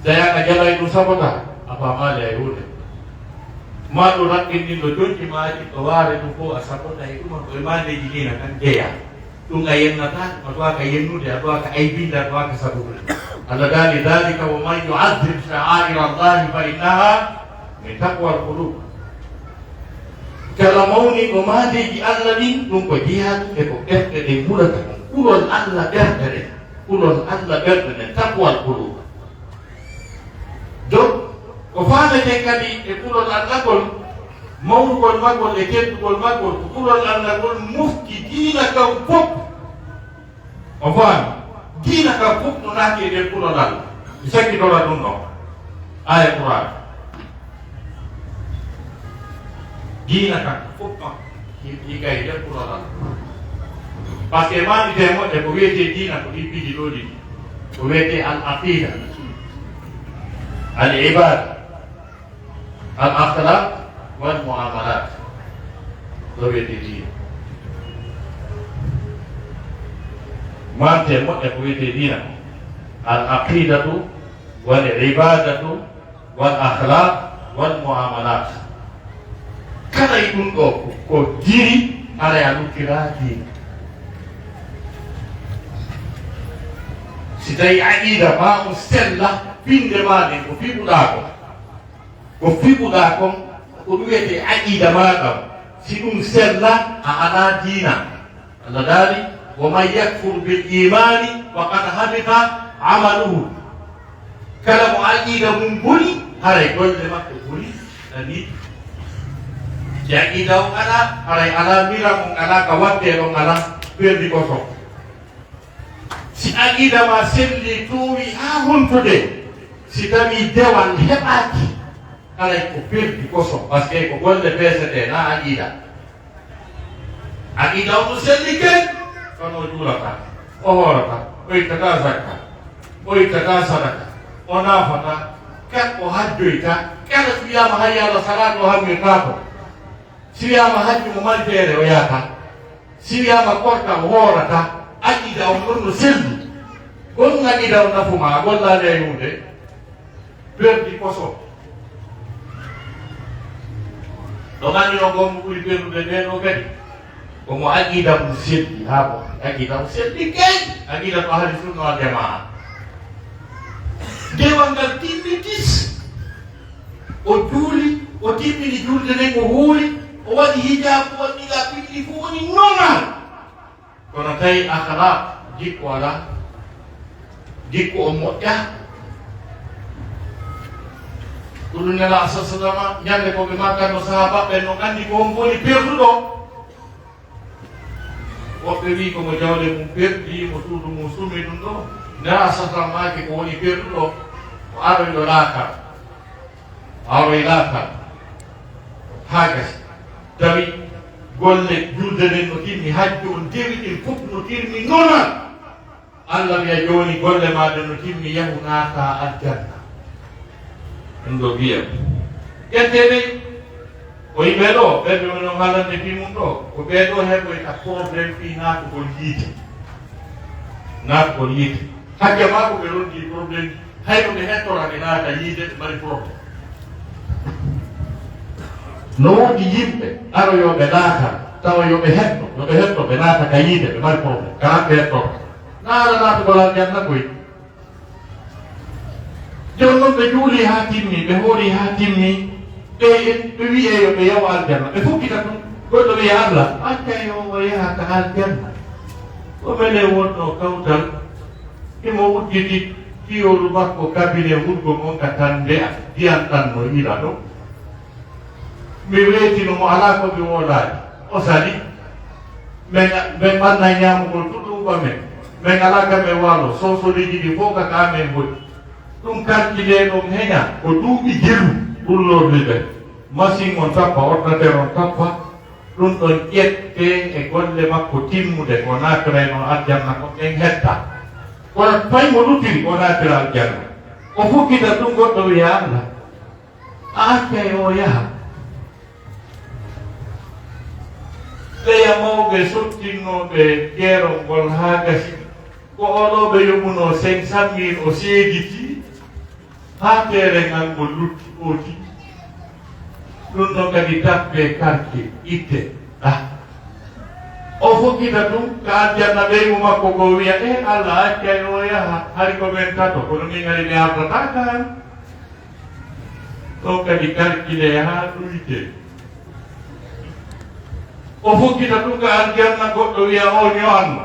dayaka jalay ɗum sabota a famali ay hunde ma ɗum raɓɓinɗinɗo jonti maji ɗo waare ɗum fof a sabota e ɗuma koye maadeji diina kan jeeya ɗum a yennata a duwaka yennude a duwaka aybinde a duwaka sabude allah dali dalika wa man yu'azzim sha'air allahi fa innaha min taqwa alqulub kala mawni ɗo maadeji allah ɗin ɗum ko jeeya ɗum e ko ɓerɗe ɗe ɓurata ɗum ɓurol allah ɓerɗe ɗen ɓurol allah ɓerɗe ɗen taqwa alqulub donc ko famete kadi e ɓurol allah ngol mawrugol maggol e teddugol maggol ko ɓurol allah ngol mofti diina kan fof o faami diina kan fof no naati e nder ɓurol allah mi sakkitora ɗum ɗo aya qouran diina kan fof ma higay nder ɓurol allah par ce que maɗite moƴƴe ko wiyete diina ko ɗi piji ɗo ɗiɗi ko wiyete al aqida al ibada al akhlaq wal muamalat ɗo wiyete diina mante moƴƴe ko wiyete diina al aqidatu wal ibadatu wal akhlaq wal muamalat kala e ɗum ɗo ko jiri ara a lukkira diina si tawi aqida ma o sella finde maɗen ko fiɓuɗa kon ko ɗum wiyete aqida maɗam si ɗum sella a ala diina allah daali wa man yakfur bil imani faqad habita amaluhu kala mo aqida mum boni haray golle makko boni ani si aqida on ala haray ala mira on ala ka watte on ala perdi koso si aqida ma selli tuwi ha hontude si tawi dewal heɓaki haray ko perdi koso par ce que ko golle pesete na aqida aqida on selli ken kono juulata o hoorata o ittata zakka o ittata sadaka o naafata kat o hajjoyta kala so wiyama hay allah salat o hammirta to si wiyama hajju mo mari feere o yahata si wiyama korka o hoorata aqida on ɗon no selli gon aqida o nafuma gollade e hunde perdi koso ɗo ganndino gonmo ɓuri perdude nden o kadi komo aqida mo selli ha bo aqida mo selli kay aqida to ahli sunna wal jamaa dewal ngal timmitis o juuli o timmini julde nden o huuli o waɗi hijabu waɗɗiga piɗɗi fof woni normal kono tawi akhlaq jikku ala jikku o moƴƴa ɗum nela sa sallama ñande ko ɓe makkanno sahabaɓe no gandi ko on woni perduɗo woɓɓe wi komo jawle mum perdi mo suudu mum sumi ɗum ɗo nela sa sallamaki ko woni perduɗo o aroyɗo laakal aroy laakal ha gasi tawi golle julde nden no timmi hajju on dewi ɗin fof no tirmi normal Allah wiya joni golle maɗa no timmi yahu naata aljanna. Ɗum ɗo wiya ƴettede ko yimɓe ɗo ɓeɓe no haalande fi mum ɗo ko ɓeɗo heɓoyta probléme fi naatugol yiite hajja ma ko ɓe ronndi probléme hayno ɓe hettora ɓe naata yiide ɓe mari probléme. No woodi yimɓe aroyoɓe naata tawa yoɓe hetto ɓe naata ka yiide ɓe mari probléme kanan ɓe hettorta naara naatugol aljanna koy. Jon noon ɓe juuli ha timmi ɓe hoori ha timmi ɓe wi'e yo ɓe yawa aljanna ɓe fukkita ɗum goɗɗo wiya Allah acca yo o yaha ka aljanna o mele wonno kawtal imo udditi tiyolu makko kabine wurgo mon ka tan ndeya diyan ɗan no ila ɗo mi weetinomo ala ko mi woolaaji o sali min ɓanna ñamugol tuɗɗumba men min ala ka men waalo sosoliji ɗi fof kaka amen hoɗi ɗum kalkile ɗum heña ko duuɓi jelu ɗullorli ɓe machine on tappa ordinateur on tappa ɗum ɗon ƴette e golle makko timmude ko naatire no aljanna ko ɓen hetta kono fay mo lutiri o naatira aljanna o fukkita ɗum goɗɗo wiya Allah a accay o yaha ɓeya mawɓe sottinnoɓe jeerol ngol haa gasi ko oɗo ɓe yomuno 500 000 o seediti haa feere ngal ngol lutti oti ɗum ɗon kadi tappe karke itte o fokkita ɗum ka aljanna ɓeymu makko ko wiya Allah accay o yaha hari ko men tato kono min ari mi ardata kan ɗon kadi karkile haa ɗuyte o fokkita ɗum ka aljanna goɗɗo wiya o ño'anno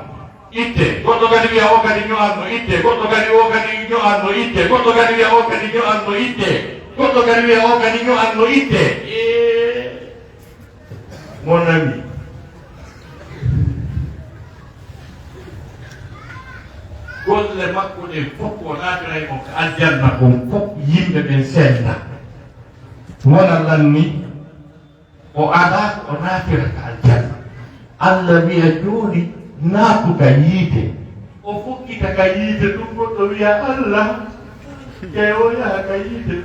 itte goɗɗo kadi wiya o kadi ño'anno itte goɗɗo kadi o kadi ño'anno itte goɗɗo kadi wiya o kadi ño'anno itte goɗɗo kadi wiya o kadi ño'anno itte mon ami golle makko ɗe fof o naatiray on ko aljanna kon fof yimɓe ɓen senda wona lanni o ada o naatira ka aljanna. Allah wiya joni naatu ka yiite o fukkita ka yiite ɗum goɗɗo wiya Allah kay o yaha ka yiite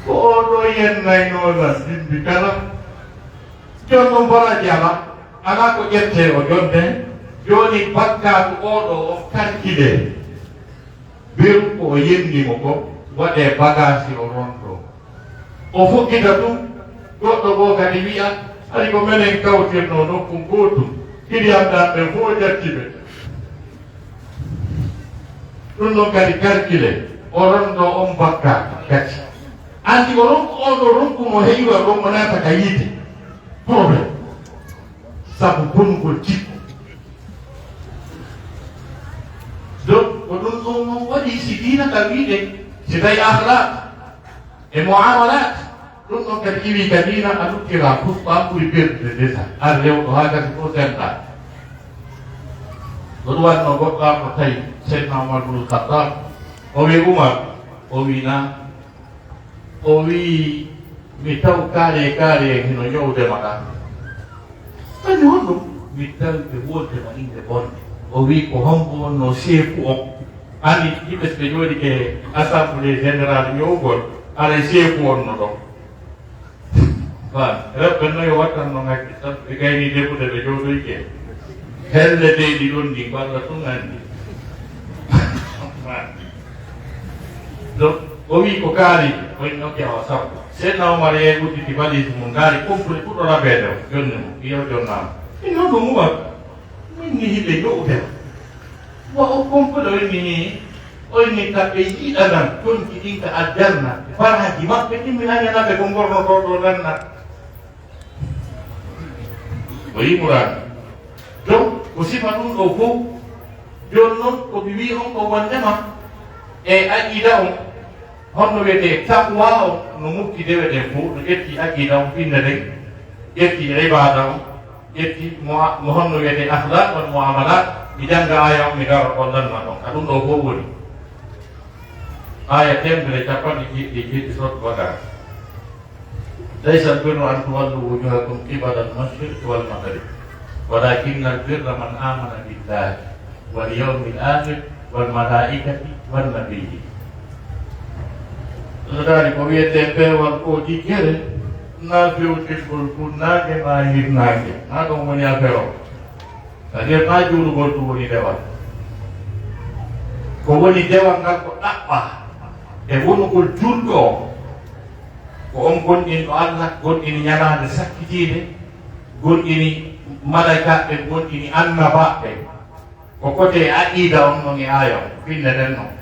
ko oɗo yennaynolan dimbi kala jon ɗum bara jala ala ko ƴette o jonde joni bakkaɗo oɗo o karkide beru ko o yennimo ko waɗe bagage o ronɗo o fukkita ɗum goɗɗo go kadi wiya ari ko menen kawtirno nokku gotum kiriyamɗan ɓe fof jattiɓe ɗum ɗon kadi karkile o ronɗo on bakkaɗo gati andi o ronko oɗo ronku mo heewa ronko naata ka yiite probléme sabu bonnugol jikku donc ko ɗum ɗum mon waɗi si diina ka wiide si tawi ahlak e muamalat ɗum ɗon kadi iwi ka diina a luttira fuɗɗa ɓuri berdude déjà ar rewɗo ha gasi fof senda ɗo ɗum wanno goɗɗa ko tawi seydna Omar bnul Khattab o wi Umar o wi na o wi mi taw kaare hino ñowdema ɗa ani won ɗum mi tawi ɓe woldema inde bonde o wi ko hombo wonno seefu o andi yimɓe so ɓe jooɗi e assemblée général ñowgol aɗa seefu wonno ɗo rewɓe noyo wattanno ngakki tan ɓe gayni defude ɓe jooɗoyke helle deyɗi ɗon ndi ko Allah tun andi donc o wi ko kaari koye nokke o sappo seydna Omar yeey udditi valise mum ngaari complet fuɗɗo rabeede o jonni mum iyo jonnama min noon ɗum Umar min ni hiɓe ñowdema wa o complet o inni ni o inni kamɓe yiɗanan tonki ɗin ka aljanna baraji maɓɓe timminañanaɓe ko gornotoɗo nanna o yimurani donc ko sifa ɗum ɗo fof joni noon komi wi on ko wondema e aqida on honno wiyete taqwa o no mukki dewe ɗen fof no ƴetti aqida on finne ɗen ƴetti ibada on ƴetti mo honno wiyete ahlak on muamalat mi jangga aya on mi gara kollanma ɗon ka ɗum ɗo fof woni aya temedere capanɗe jeeɗiɗi sot Bakara laysa albirru an tuwallu wujuhakum qibala al-mashriq wal maghrib walakinnal birra man amana billahi wal yawmil akhir wal malaikati wan nabiyyi. Saudari ko wiyete pewal ko jikere na fewtigol pour naage ma hirnaage na ɗum woni affaire o. C'est-à-dire na juulugol ɗum woni dewal, ko woni dewal ngal ko ɗaɓɓa e wonugol julɗo o, ko on gonɗini ɗo Allah, gonɗini ñalade sakkitiide, gonɗini malaikaɓe, gonɗini annabaɓe, ko kote aqida on non e aya o finne nden noon.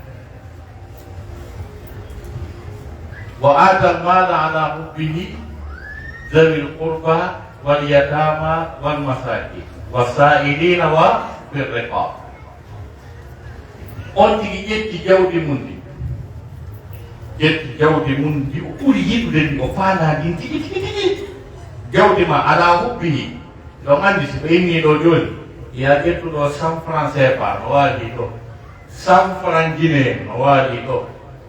wa ata almala ala hubbihi ذوي القربى واليتامى والمساكين والسائلين وفي الرقاب. On tigi ƴetti jawdi mum ndi, ƴetti jawdi mum ndi o ɓuri yiɗude ndi, o faana ɗin tigi tigi tigi. Jawdi ma ala hubbihi, ɗon andi so ɓe inni ɗo joni ya ƴettuɗo 100 francs CFA no waali ɗo, 100 francs guinéen no waali ɗo,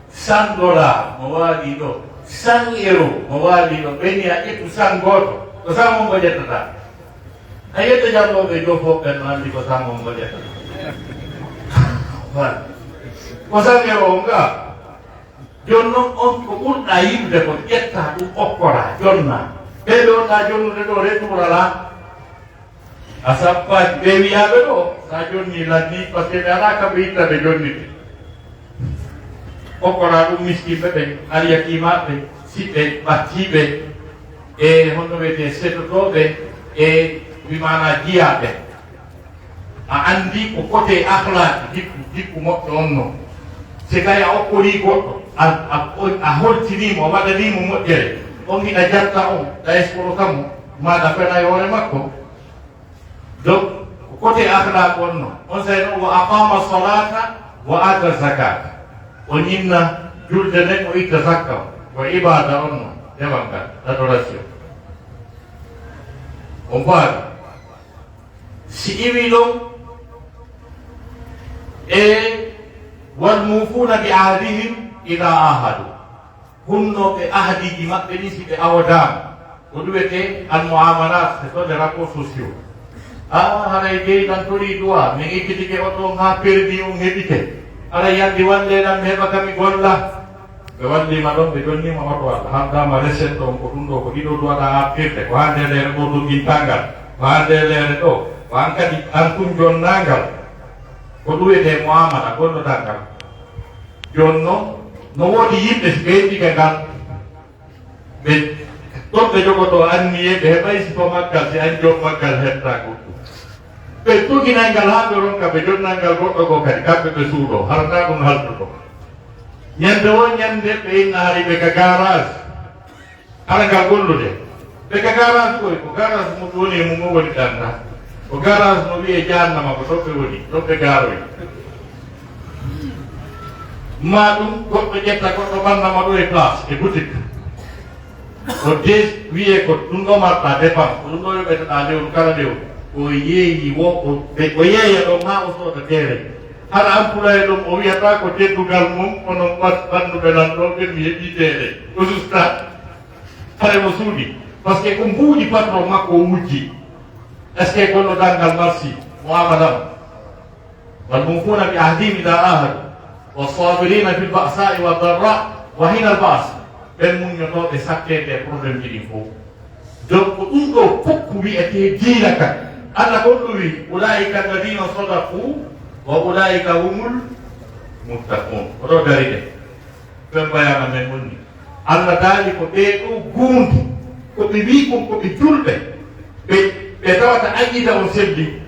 100 dollars no waali ɗo, 100 euro mo waali ɗo. ɓeni a ƴettu 100 goto ko 100 mo ngo ƴettata. A yetta jannoɓe jofoɓe no andi ko 100 mo ngo ƴettata. Ko 100 euro o nga joni noon on ko ɓurɗa yiɗude ko ƴetta ɗum okkora jonna. ɓeɓe wonɗa jonnude ɗo returala a sappaji ɓe wiyaɓe ɗo sa jonni lanni par ce que ɓe ala kamɓe yittaɓe jonnide. Okkora ɗum miskimɓe ɓe, alyakimaɓe, siɓɓe ɓattiɓe e honno wiyete setotoɓe e wimana jiyaɓe. A andi ko côté ahlaki jikku moƴƴo on noon. Si tawi a okkori goɗɗo a holtinimo, a waɗanimo moƴƴere, on giɗa jatta on ɗa escoro kammo maɗa fena e hoore makko. Donc ko côté ahlak on noon. On say noon wa aqama salata wa ata zakata. O ñinna julde nden o itta zakka ko ibada on noon demal ngal adoration. O mbaawi si iwi ɗon e wal mufuna bi ahdihim ida ahadu, hunnoɓe ahdiji maɓɓe ɗi si ɓe awodama, ko ɗuwete al muamalat, ce sont des rapports sociaux. Haray jeyi tan tori duwa min ikkitike oɗon ha perdi on heɓike, ara yandi walle ɗam heɓa kami golla. ɓe wallima ɗon ɓe jonnima oto Allah hamdama recette on ko ɗum ɗo ko ɗiɗo duwaɗa haɓtirde, ko hande lere ɗo doggintangal, ko hande lere ɗo, ko an kadi an tum jonnangal, ko ɗuwete muamala gollodangal. Joni noon no woodi yimɓe so ɓe heɓike ngal, ɓe ɗon ɓe jogoto anniye ɓe heɓay sifo maggal, si an jom maggal hetta goɗɗum. ɓe joginay ngal ha ɓe ronka ɓe jonnal ngal goɗɗo ko kadi kamɓe ɓe suuɗo harata ɗum haltuɗo. Ñande won ñande ɓe inna hari ɓe ka garage ala ngal gollude, ɓe ka garage koy ko garage mum woni e mum o woni ɗanda, ko garage no wiye jahannama ko ɗon ɓe woni, ɗon ɓe garoy. Ma ɗum goɗɗo ƴetta goɗɗo ɓannama ɗo e place e boutique o de wiye ko ɗum ɗo marɗa dépense, ko ɗum ɗo yoɓeteɗa lewru kala lewru, o yeeyi o yeeya ɗon ha o sooda teere. Hara employé ɗum o wiyata ko teddugal mum onon ɓanduɓe nan ɗo ɓe mi heɓi teere o susta hare mo suuɗi par ce que ko mbuuɗi patron makko o wujji. est ce que gonɗo dangal marsi muamadam wal mufuna bi ahdihim ida ahadu wasabirina fil ba'sa'i wa darra wa hina al ba's, ɓen muñotoɓe sakkede probléme ji ɗin fof. donc ko ɗum ɗo fokko wiyete diina kan. Allah gon ɗum wi ulaika alladina sadaqu wa ulaika humul muttaqun. oɗo dari de ɓen mbayama men wonni Allah daali ko ɓeeɗo guundi, ko ɓe wi kon ko ɓe julɓe, ɓe tawata aqida on selli,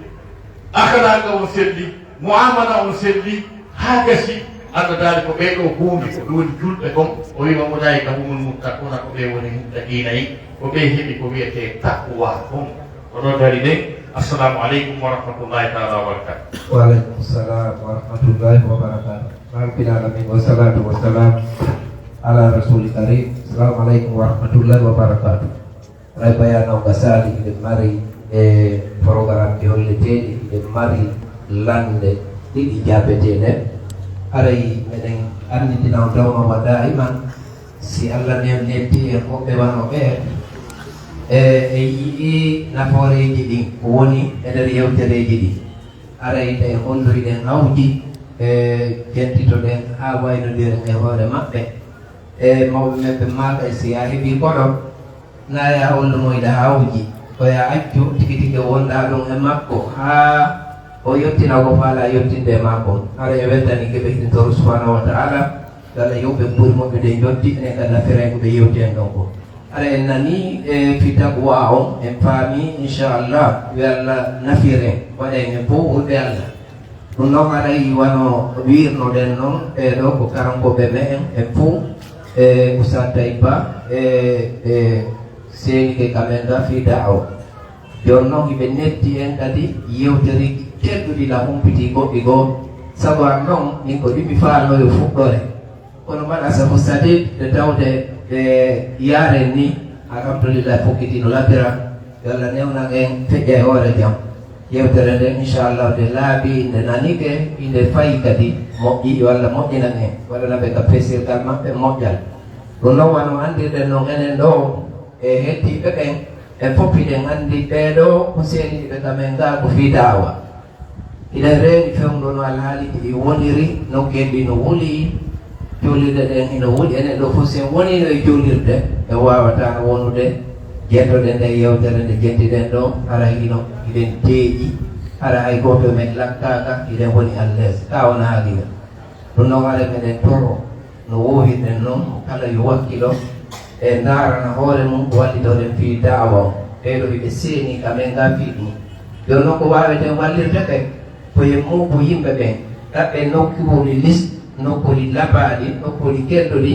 akhlaqa on selli, muamala on selli, ha gasi. Allah daali ko ɓeeɗo guundi, ko ɓe woni julɓe kon. O wi wa ulaika humul muttaquna, ko ɓe woni muttaqinayi, ko ɓe heɓi ko wiyete taqwa kon. oɗo dari de. Assalamu alaikum warahmatullahi taala wabarakatuh. Waalaikumsalam warahmatullahi wabarakatuh. Rabbil alamin wassalatu wassalam ala rasul karim. Assalamualaikum warahmatullahi wabarakatuh. Ray bayano gasali ide mari e program di holleteɗi ide mari lande ɗiɗi jabetene. Aray meɗen anditinaw dawma wa daiman si Allah nem netti e hoɓɓe wano ɓe e yii nafooreji ɗin woni e nder yewtereji ɗi arayde e holloyɗen awdi e jentitoɗen ha waynodiren e hoore maɓɓe e mawɓe men ɓe maaka si ya heeɓi koɗo naya hollumoyɗa hawji oya accu tigi tigi wonɗa ɗum e makko ha o yettina ko faala yettinde e makko ara e weddani keɓe hidintoro subhanahu wa taala Allah yewɓe ɓuri moɓɓe ɗe joddi enen kadi nafere ko ɓe yewti en ɗon ko ara en nani e fi taqwa on en faami inchallah wi Allah nafiren waɗen e fof ɓurɓe Allah ɗum noon aray wano wirnoɗen noon e ɗo ko karankoɓe me'en en fof e Oustaz Tayba e senike kamen ga fi da'wa joni noon hiɓe netti en kadi yewteriji tedduɗi la humpiti goɗɗi goo sabu an noon min ko ɗimi faanoyo fuɗɗore kono mbaɗa sabu sadid de tawde e yaren ni alhamdulillah fokkitino labira yo Allah newnan en feƴƴa e hoore jaam yewtere nden inchallah de laaɓi inde nanike inde fayi kadi moƴƴi yo Allah moƴƴinan en waɗanaɓe ka pesirgal maɓɓe moƴƴal ɗum noon wano andirɗen noon enen ɗo e hettiɓe ɓen en foppiɗen andi ɓeeɗo ko seeniɗiɓe kamen ga ko fi dawa iɗen reeni fewndo no alhaaliji ɗi woniri nokkeɗi no wuli jolirde ɗen ino wuli enen ɗo fof sen wonino e jolirde e wawata no wonude jettoɗe nde yewtere nde jettiɗen ɗo ara hino iɗen teeƴi ara hay goto men lakkaka iɗen woni à l'aise ka wona haaliga ɗum noon ara meɗen toro no wowirɗen noon kala yo wakkilo e darana hoore mum ko wallitoɗen fi dawa o ɓeɗo hiɓe seeni kamen ga fi ɗum joni noon ko waweten wallirde ɓe koye mugu yimɓe ɓen ɗaɓɓe nokkuri liste nokkuri labaɗi nokkuri keddoɗi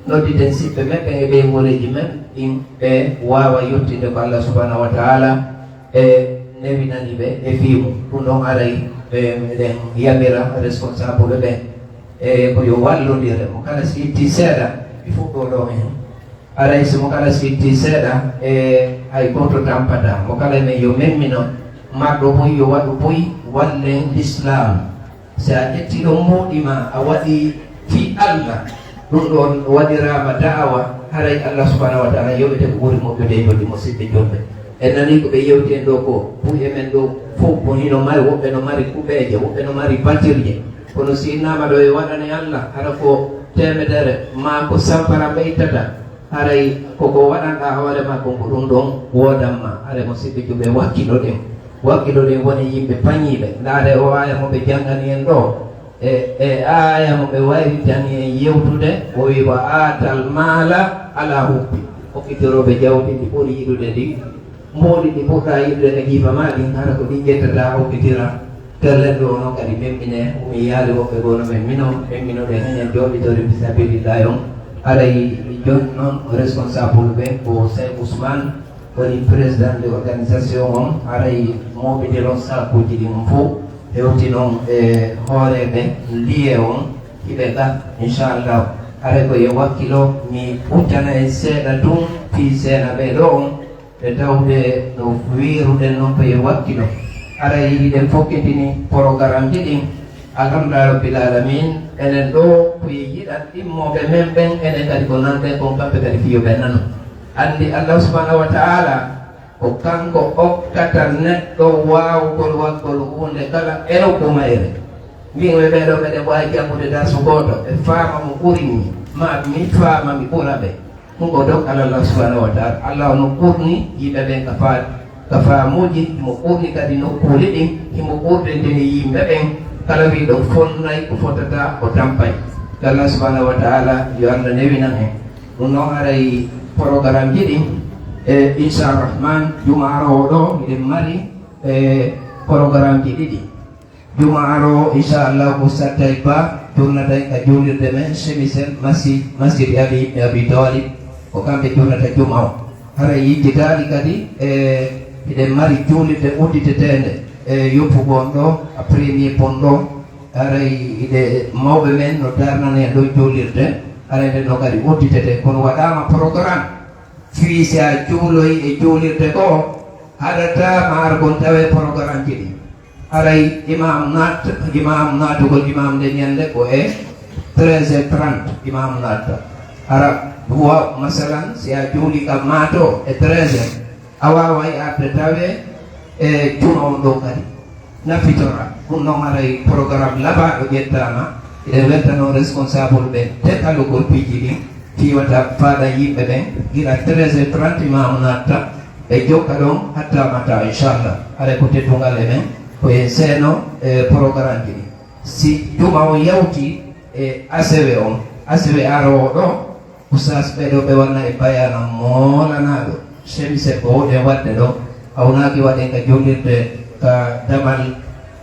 nodditen siɓɓe meɓɓe e ɓe goreji men ɗin ɓe wawa yettinde ko Allah subhanahu wa taala e newinani ɓe e fimu ɗum ɗon aray ɓe meɗen yamira responsable ɓen e koyo wallodire mo kala si itti seeɗa mi fuɗɗo ɗo hen aray somo kala si itti seeɗa e hay goto tampata mo kala men yo memmino marɗo boy yo waɗu boy wallen l'islam si a ƴetti ɗon moɗima a waɗi fi Allah ɗum ɗon waɗirama da'awa haray Allah subhanahu wa taala yoɓete ko ɓuri moƴƴude jolɗi musidɓe jolɓe en nani ko ɓe yewti en ɗo ko buye men ɗo fof ko hino mari woɓɓe no mari kuɓeje woɓɓe no mari batirje kono si innama ɗo e waɗane Allah hara ko temedere ma ko sampara ɓeytata haray koko waɗanɗa hoorema konko ɗum ɗon wodanma haray musidɓe jolɓe wakkiloɗen wakkiloɗen woni yimɓe pañiɓe ndaade o aya moɓe janggani en ɗo e aya moɓe waritani en yewtude o wi wa atal maala ala hubbi hokkitiroɓe jawdi ɗi ɓuri yiɗude ɗi mboɗi ɗi ɓurɗa yiɗude e jiifa ma ɗin hara ko ɗi ƴettata hokkitira tellen ɗo noon kadi memmine mi yaali woɓɓe gono men mino memminoɗen enen jooɗitori fisabilillah on aray joni noon responsable ɓe ko Cheikh Ousmane woni président de organisation on aray moɓidiron sakuji ɗi on fof hewti noon e hooreɓe liye on hiɓe ga inchallah aray koye wakkilo mi ɓuccana en seeɗa tun fi seena ɓe ɗo on e tawde no wiruɗen noon koye wakkilo aray yiɗen fokkitini programme ji ɗin alhamdulillah rabbil alamin enen ɗo koye yiɗat ɗimmoɓe men ɓen enen kadi ko nanɗen kon kamɓe kadi fiyoɓe nano andi Allah subhanahu wa ta'ala ko kanko okkata neɗɗo wawgol waggol hunde kala eno ko mayre min ɓe ɓeɗo ɓeɗe wawi jaggude darsu goto e faama mo ɓurini ma mi faama mi ɓura ɓe ɗum ko dok Allah subhanahu wa ta'ala Allah no ɓurni yimɓe ɓen ka faamuji himo ɓurni kadi nokkuuli ɗin himo ɓurde ndeni yimɓe ɓen kala wiɗo fonnay ko fotata o tampay Allah subhanahu wa ta'ala yo Allah newinan en ɗum noon aray programme ji ɗin e inchalrahman jumaro o ɗo miɗen mari e programme ji ɗiɗi jumaro inchallah ko sattay ba jurnatay ka julirde men chemisen masjid abi talib ko kamɓe jurnata juma o hara yijjitaɗi kadi e miɗen mari julirde udditetende e yoppugon ɗo a premier pon ɗo haray ide mawɓe men no darnane ɗo julirde haray nde no kadi udditete kono waɗama programme fii si a juuloy e juulirde ko haɗata ma ar gon tawe programme ji ɗi haray imam natugol imam nde ñande ko e 13h30 imam natta hara huwa masalan si a juuli kam mato e 13h awawa e arde tawe e juma on ɗo kadi nafitora ɗum noon haray programme labaɗo ƴettama eɗen weltano responsable ɓe tekalugol piiji ɗin fiwata faɗa yimɓe ɓen gila 13h30 ma o natta ɓe jokka ɗon hatta mata inchallah haɗa ko teddugal e men koye seeno programme ji ɗi si juma o yawti e ACW on ACW arowo ɗo oustas ɓeɗo ɓe wanna e bayana molanaɗo chemise ko woɗen wadde ɗo hawnaki waɗen ka julirde ka damal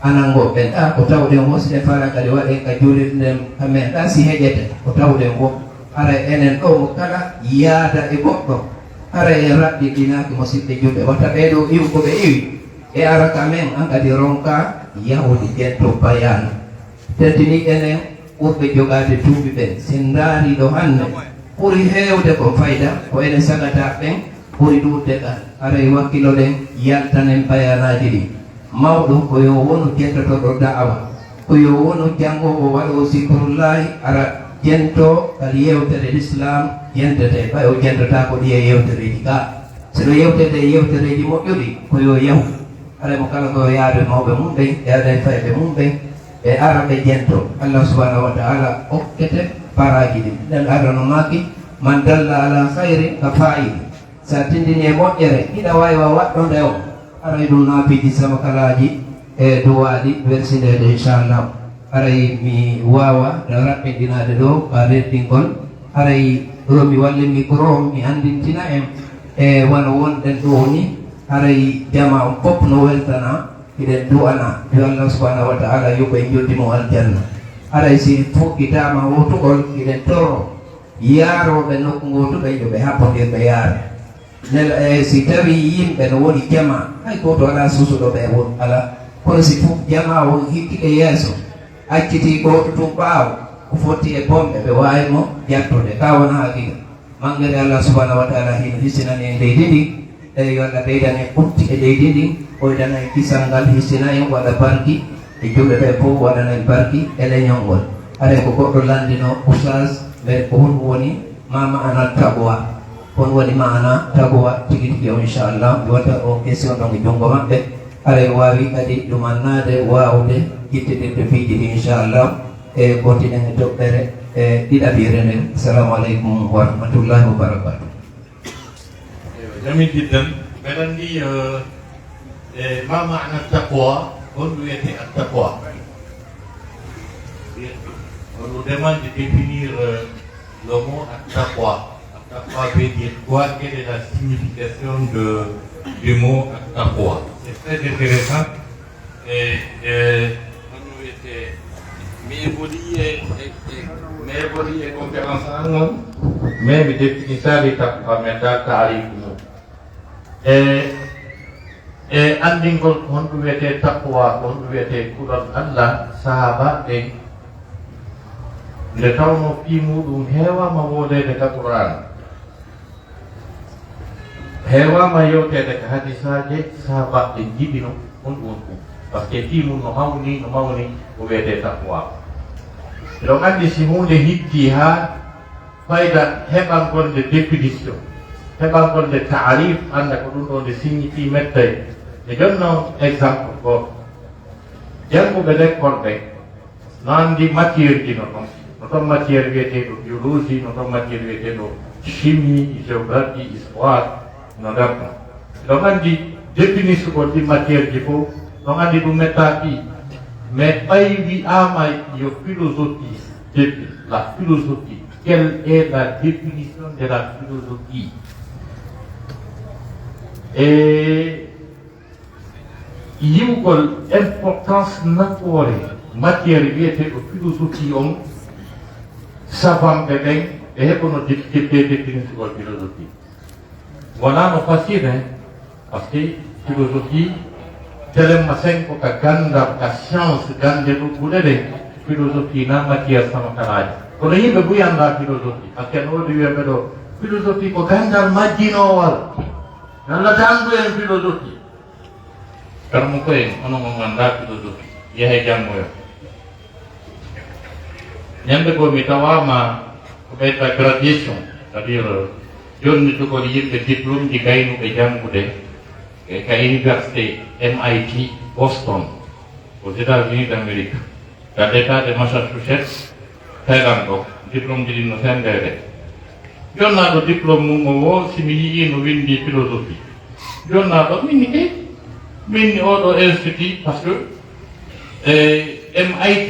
anango ɓen ɗa ko tawɗen wo siɗen fara kadi waɗen ka julirden kamen ɗa si heƴete ko tawɗen wo ara enen ɗo mo kala yaada e goɗɗo ara e raɓɗi ɗinaki musidɓe julɓe watta ɓeɗo iw koɓe iwi e ara kamen an kadi ronka yahudi ƴetto bayanu tentini enen ɓurɓe jogade duuɓi ɓen sin daari ɗo hande ɓuri hewde ko fayda ko enen sagata ɓen ɓuri ɗuɗde ka ara e wakkilo ɗen yaltanen bayanaji ɗi mawɗo koyo wonu jentotoɗo da'awa koyo wonu jangowo waɗo zikrullahi ara jento kadi yewtere l'islam jentete ɓay o jentota ko ɗi e yewtereji ka seɗo yewtede e yewtereji moƴƴuɗi koyo yahu ara mo kala koyo yaade mawɓe mum ɓen e aɗen fayɓe mum ɓen e ara ɓe jento allah subhanahu wa ta'ala hokkete paraji ɗi nden adano maki man dalla ala hayri ka fa'ili sa tindini e moƴƴere ina wawi wa waɗɗo nde o aray ɗum naafiji sabakalaji e duwaɗi wersindede inchallah aray mi wawa ɗo raɓɓiɗinade ɗo ka reddingol aray ɗo mi walli micro mi andintina en e wano wonɗen ɗo ni aray jama on fof no weltana iɗen du'ana yo allah subhanahu wa ta'ala yoɓo e joddimo aljanna aray si fuɗɗitama wotugol iɗen toro yaaroɓe nokku ngotuɓe yoɓe happodirɓe yaare si tawi yimɓe no woni jama hay goto ala susuɗo ɓe won ala kono si fof jama o hikkiɗe yeeso acciti goto tum ɓaawo ko fotti e bomɓe ɓe wawimo jattude ka wona haqiqa mangere allah subhanahu wa ta'ala hino hissinani e leydi ndi e yo allah ɓeydan e ɓurti e leydi ndi ɓoydana e kisal ngal hissina en waɗa barki e juɓe ɓe fof waɗana en barki e leñolngol aɗa ko goɗɗo landino oustas ɓe ko hon woni mama anal taqwa on woni maana taqwa tigi tigi o inchallah mi watta o question ɗon e junngo maɓɓe aɗa wawi kadi ɗumannade wawde ƴettidirde fiiji ɗi inchallah e gontinen e toɓɓere e ɗiɗaɓire nden assalamu aleykum wa rahmatullahi wa barakatuh jami jiddan mbeɗa andi ma mana taqwa on wiyete a taqwa on nous demande de définir le mot à taqwa. Taqwa veut dire quoi? Quelle est la signification du mot taqwa? C'est très intéressant. Mais conférence mais définissant les taqwa mental tarif e andingol ko honɗum wiyete taqwa ko honɗum wiyete kuɗon allah sahaba ɗen nde tawno pi muɗum heewama wodede ka qur'an heewama yewtede ka hadisaje sahaba ɓe jiɗino on ɗum ɗum par ce que pi mum no mawni ko wiyete taqwa eɗon andi si hunde hiddi ha fayda heɓangonde définition heɓangonde taarif anda ko ɗum ɗo nde signifie mettay e joni noon exemple goto janguɓe l'école ɓe no andi matière ji no toon matière wiyeteɗo biologie no toon matière wiyeteɗo chimie géographie histoire no nder ɗon eɗon andi définissugol ɗi matière ji fof ɗon andi ɗum metta pi mais ɓay wi'ama yo philosophie depuis la philosophie quelle est la définition de la philosophie et yiwgol importance nafoore matière wiyeteɗo philosophie on savamɓe ɓen ɓe heɓono définisugol philosophie wona no facile par ce que philosophie telemma sen ko ka gandal ka science gande ɗuɗɗuɗe ɗen philosophie na matière samakalaji kono yimɓe ɓuyanda philosophie par ce que no woodi wiyaɓe ɗo philosophie ko gandal majjinowal Allah tandu en philosophie karmo koyen onon on ganda philosophie yehe janggoyo ñande go mi tawama ko ɓeyta graduation c'est à dire jonni togol yimɓe diplôme ji gaynuɓe janggude Université MIT Boston aux États-Unis d'Amérique dans l'État de Massachusetts Thailand diplôme ji no sendere jonnaɗo diplôme mum o wo simi yii no windi philosophie jonnaɗo minni ke minni oɗo institut par ce que MIT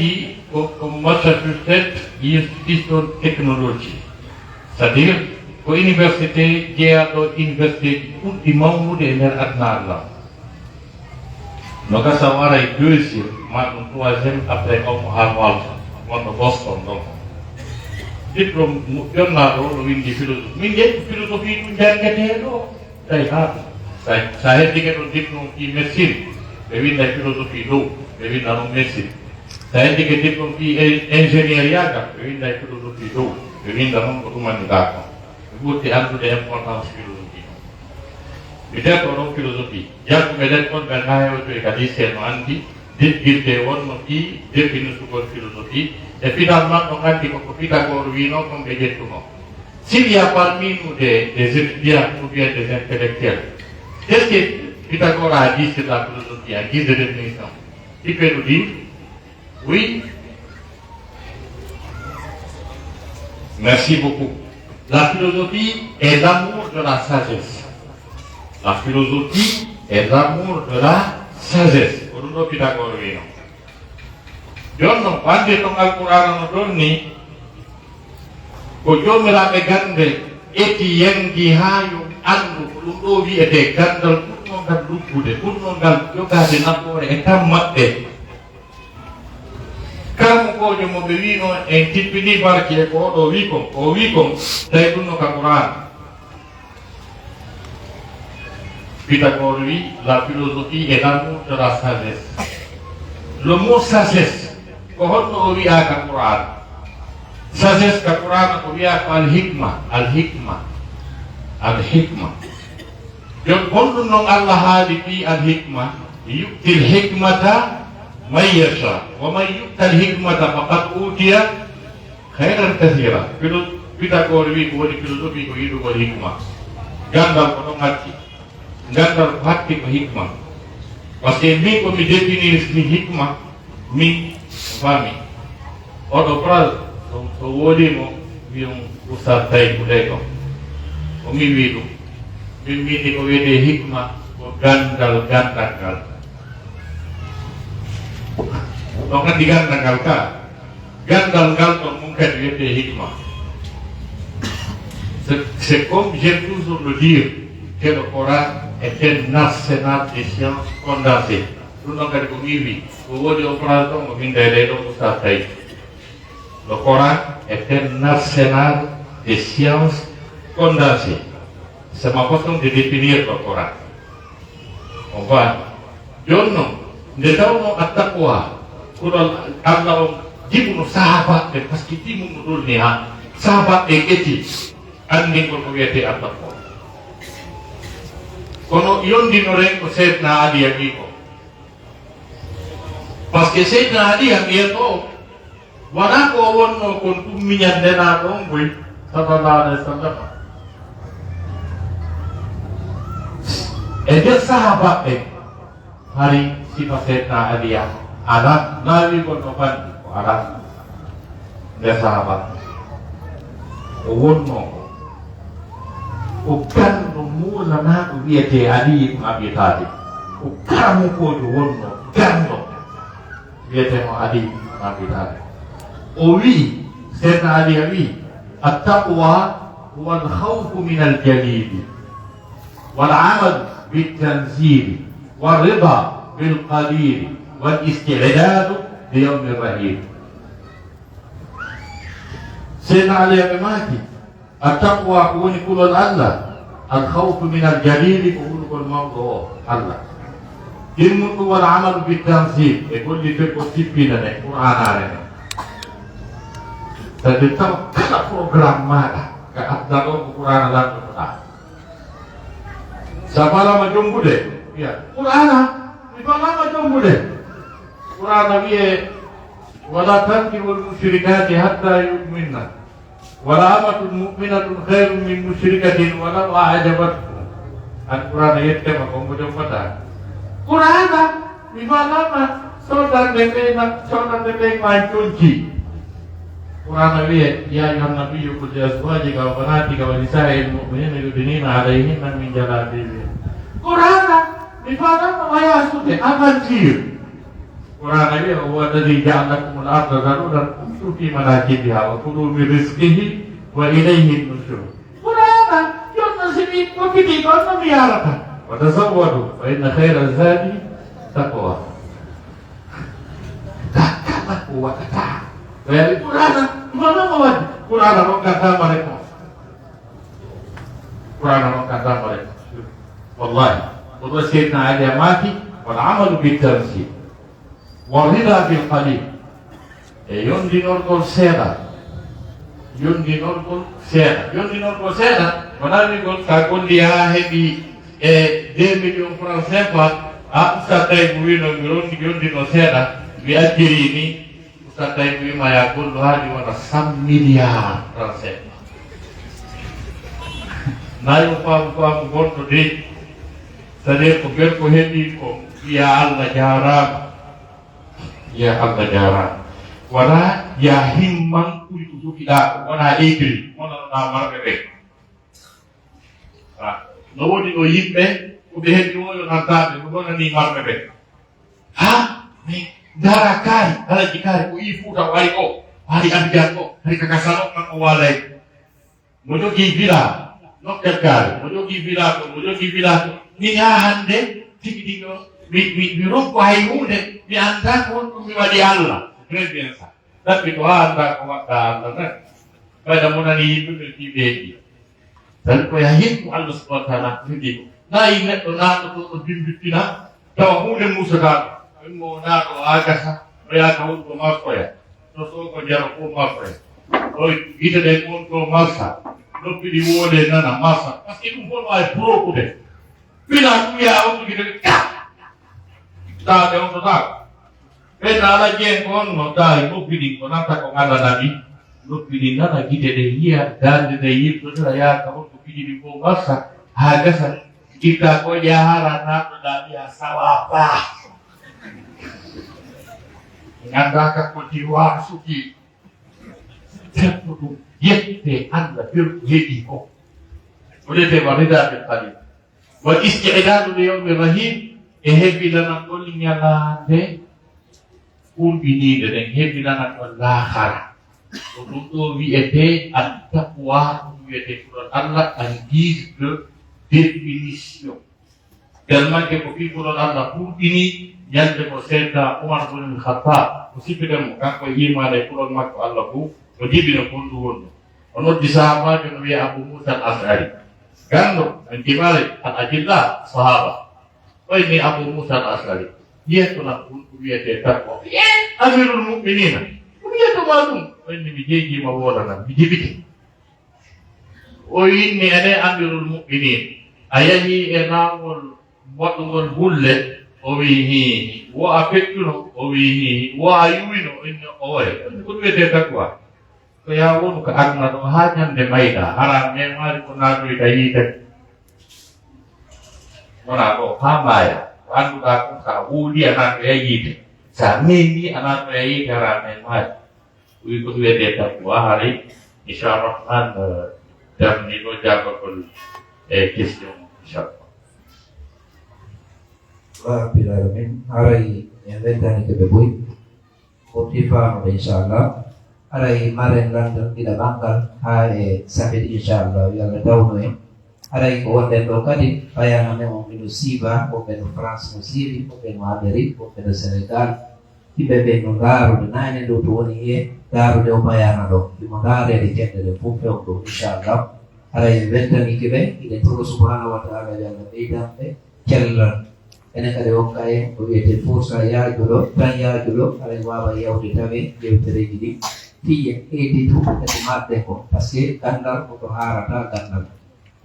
ko Massachusetts Institute of Technology c'est-à-dire ko université jeeyaɗo université ɓurɗi mawnude e nder aduna Allah no gasa o ara e deuxiéme ma ɗum troisiéme après omo ha walta wonno Boston ɗon diplôme jonnaɗo no windi philosophie min ƴettu philosophie ɗum jangeteɗo tawi ha sa heddike ɗon diplôme ɗi médecine ɓe winda philosophie dow ɓe winda ɗum médecine sa heddike diplôme ɗi ingénieur yaga ɓe winda philosophie dow ɓe winda noon ko ɗumanniɗa ko ɓe ɓurti andude importance philosophie mi defto ɗon philosophie jagguɓe ɗen on ɓe nayoto e kadi sen no andi deɓɓirde wonno ɗi deɓɓini sugol philosophie et finalement on andi koko Pythagore wino kon ɓe ƴettuno s'il y a parmi nous des étudiants ou bien des intellectuels qu'est-ce que Pythagore a dit sur la philosophie en guise de définition qui peut nous dire oui merci beaucoup la philosophie est l'amour de la sagesse la philosophie est l'amour de la sagesse ko ɗum ɗo Pythagore wino jonnon ko andi ton alqur'ana no ɗon ni ko jomiraɓe gande eti yangi ha yo andu ko ɗum ɗo wiyete gandal ɓurno ngal luggude ɓurno ngal jogade nafoore e kam maɓɓe kamo kojo mo ɓe wino en tippini barki e ko oɗo wi kon o wi kon tawi ɗum no ka qur'an Pythagore wi la philosophie est l'amour de la sagesse le mot sagesse ko honno o wi'a ka qur'an sagesse ka qur'an ko wi'a ko al-hikma jon honɗum noon Allah haali fi al-hikma yu'ti al-hikmata man yasha wa man yu'ta al-hikmata faqad utiya khayran kathira Pythagore wi ko woni philosophie ko yiɗugol hikma gandal ko ɗon hatti gandal ko hatti ko hikma par ce que min komi définir ni hikma min fami oɗo phrase so woolimo wiyum Oustaz Tawi Ɓuley ko omi wi ɗum min mini ko wiyete hikma ko gandal gandangal ɗon andi gandangal ka gandal ngal ɗon mum kadi wiyete hikma c'est comme j'aime toujours le dire que le Coran est un arsenal de sciences condensées ɗum ɗon kadi ko wiwi ko woodi o phrase ɗon o windede ɗon Oustaz Tawi le Coran est un arsenal de sciences condensées c'est ma façon de définir le Coran on va jonnon nde tawno attaqwa kuɗon Allah on jiɓuno sahabaɓe par ce que ɗimum no ɗolni ha sahabaɓe ƴetti andingol ko wiyete attaqwa kono yondinoren ko Seydina Ali wi ko par ce que Seydina Ali wiyeto wona ko wonno kon ɗum miñandena ɗon boy sallallahu alayhi wa sallam e nder sahabaɓe hari sifa Seydina Ali ala nawigol no fanɗi ko ala nder sahaba o wonno o ganndo mulanaɗo wiyete Ali ibn Abi Talib o karamukojo wonno ganndo wiyeteno Ali ibn Abi Talib o wi Seydina Ali wi attaqwa huwa alkhawfu min aljalili والعمل بالتنزيل والرضا بالقليل والاستعداد ليوم الرحيل سيدنا علي بماكي التقوى كوني كل الله الخوف من الجليل كوني كل موضوع الله المنك والعمل بالتنزيل يقول لي تلك السبينة القرآن علينا تدتم كلا program ماذا كأبدالهم القرآن لا تقرأ Sabalama jombude ya Qur'ana ibalama jombude Qur'ana wiye wala tankihul musyrikati hatta yu'minna wala amatun mu'minatun khairun min musyrikatin wala a'jabatkum Al-Quran yette ma ko mo jomata Qur'ana mi falama sodan de ma tunji Qur'ana wiye ya ayyuhan nabiyyu qul li azwajika wa banatika wa nisa'il mu'minina yudnina 'alayhinna min jalabibihin Qur'ana mi falama ma yasude amanjir Qur'ana wiye huwa alladhi ja'ala lakum al-ardha dhalulan famshu fi manakibiha wa kulu min rizqihi wa ilayhi an-nushur Qur'ana yonna sini ko kiti ko no miyarata وتزودوا فإن خير الزاد تقوى kata kuwa kata dari Qur'ana mana mawad Qur'ana no kata mereka Qur'ana no kata mereka wallahi wa sayyidina Ali mati wal amal bil tarsi wa rida bil qalil yondi non kol seda wanani kol ka kondi ha hebi 2 million francs CFA usatay buwino yondi no seda mi ajjirini usatay buwima ya kullu hadi wana 100 milliard francs CFA nayo famu gonto de sade ko ber ko hebi ko ya Allah jaram wala ya himman kuri ko kida wana ekri wana na marbe be no woni o yimɓe ko ɓe heɓi woyo nantaɓe no gona ni marɓe ɓe ha mi dara kaari alaji kaari ko yi fuuta o ari o ari abidjan o ari kakasano kan o walay mo jogii villa nokkel kaari mo jogii villa to min ha hannde tigi ɗiɗo mi ronko hay hunde mi annda ko wonɗum mi waɗi Allah très bien ça ɗaɓɓi to ha annda ko waɗɗa Allah tan ɓayda mo nani yimɓe ɓe fiɓeeji tan ko ya hikku Allah subhanahu wa ta'ala fiɗi nayi neɗɗo naɗo to ɗo bimbittina tawa hunde musata ɗum mo naɗo agasa o yaka wonko makkoya to ko jara ko makkoya o gite ɗe won to masa noppiɗi woode nana masa par ce que ɗum fof wawi prokude pila ɗum ya on gite taade on to taako ɓenna ala jeen ko on no tawi noppiɗi ko nanta ko ngadanaɗi noppiɗi nana gite ɗe yiya darde nde yirtodira yaka on ko piɗiɗi fof massa ha gasa itta ko jahara naɗo ɗaɓiya sawa baa gandaka ko diwa suki terto ɗum yette Allah firko heeɗi ko وليته وردا بالقليل والاستعداد ليوم الرهيب هبي لنا كل يلاته urbini dan hebi lana lahara untuk viete at-taqwa viete Quran Allah en guise de définition tellement que pour Quran Allah urbini yande ko seta Umar bin Khattab aussi pedam kanko yima le Quran makko Allah ko dibina ko ndu ono di sahaba de Nabi Abu Musa al-Ash'ari kando antimale al-ajilla sahaba ini Abu Musa al-Ash'ari dia telah viete takwa Amirul Mukminin dia tu malum ini bijiji mawala bijibiti ini ada Amirul Mukminin ayahi enamul watungol bulle owihi wa afektuno owihi wa ayuino inno owe kun viete takwa kaya won ka agna do hajan de maida haram me mari kunadu idayite wana ko hamaya anu ka ka udi anak yite Samini anak bayi karena mat, ikut dia takwa hari Insyaallah dan itu jaga kul kisah Insyaallah. Rabbil alamin hari yang datang ke Bebui motiva Insyaallah hari maren London tidak bangkal hari sampai Insyaallah yang tahun hari kawan dan lokadi bayangan memang Siba, o pelo France Musiri, o pelo Madrid, o pelo Senegal, ti bebe non daro de nane do tuoni e daro de opayana do, di mandare di gente del fufe o do inshallah. Ara inventani che be, il Dio subhanahu wa ta'ala ya nabiida e kellan. Ene kare okaye o yete forsa ya julo, tan ya julo, ara waba ya o ditabe, je tere gidi. Tiye e di tu e matte ko, paske kandal ko harata kandal.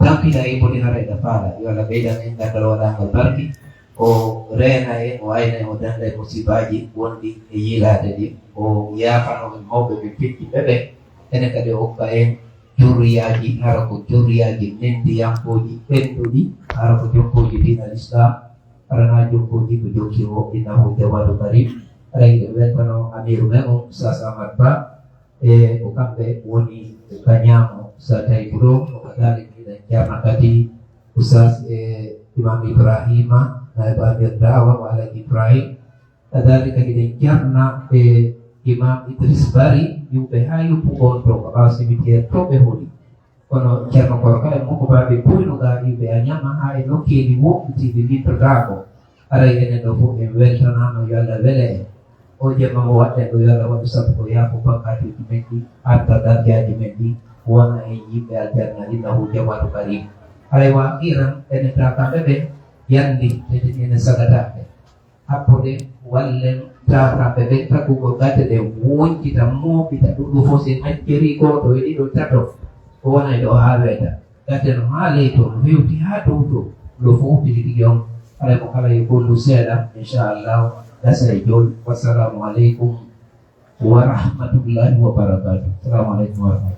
Tapi dari boleh hari dapat, ia lebih dari kalau orang berpergi, oh rena o aina o dan dari musibaji, bondi ia ada di, oh ia kan orang mau berpikir bebe, ini kade okaye juriyaji hara ko juriyaji nendiyankoji ɓenduɗi hara ko jokkoji dinal islam arana jokkoji ko jokki o innahu jawadu karim aray ɓe weltano amiru men o Oustaz Ahmad Ba e ko kamɓe woni kañamo sa tawi ko ɗo o kadalik iɗen jarna kadi Oustaz Imam Ibrahima naibadir dawa wa Alaji Ibrahim kadalika iɗen jarna Imam Idris Bari yimɓe ha yoppu on to ko ɓawa cimitiére to ɓe holi kono ceerno korka e makko baɓe ɓuynoga yimɓe a ñama ha e nokkeji woɗɗitiɓe littotako aray enen ɗo fof en weltanama yo Allah weele en o jemma mo waɗɗen ɗo yo Allah waɗu sabu ko yaafo bakkatuji men ɗi adda dardiaji men ɗi wona en yimɓe aljanna innahu jawadu karim hay wa iran ene ta kamɓe ɓe yandi tede ene sagataɓe happude wallen ta kamɓe ɓe tagugo gate ɗe woncita moɓita ɗuɗɗo fof sen acceri goto e ɗiɗo tato ko wona ɗo ha weeta gate no ha ley to no hewti ha dow to ɗo fof tigi tigi on alay ko kala e gollu seeɗa inchallahu gasa e joni wassalamu aleykum wa rahmatullahi wa barakatuh. Assalamu aleykum wa rahmatullahi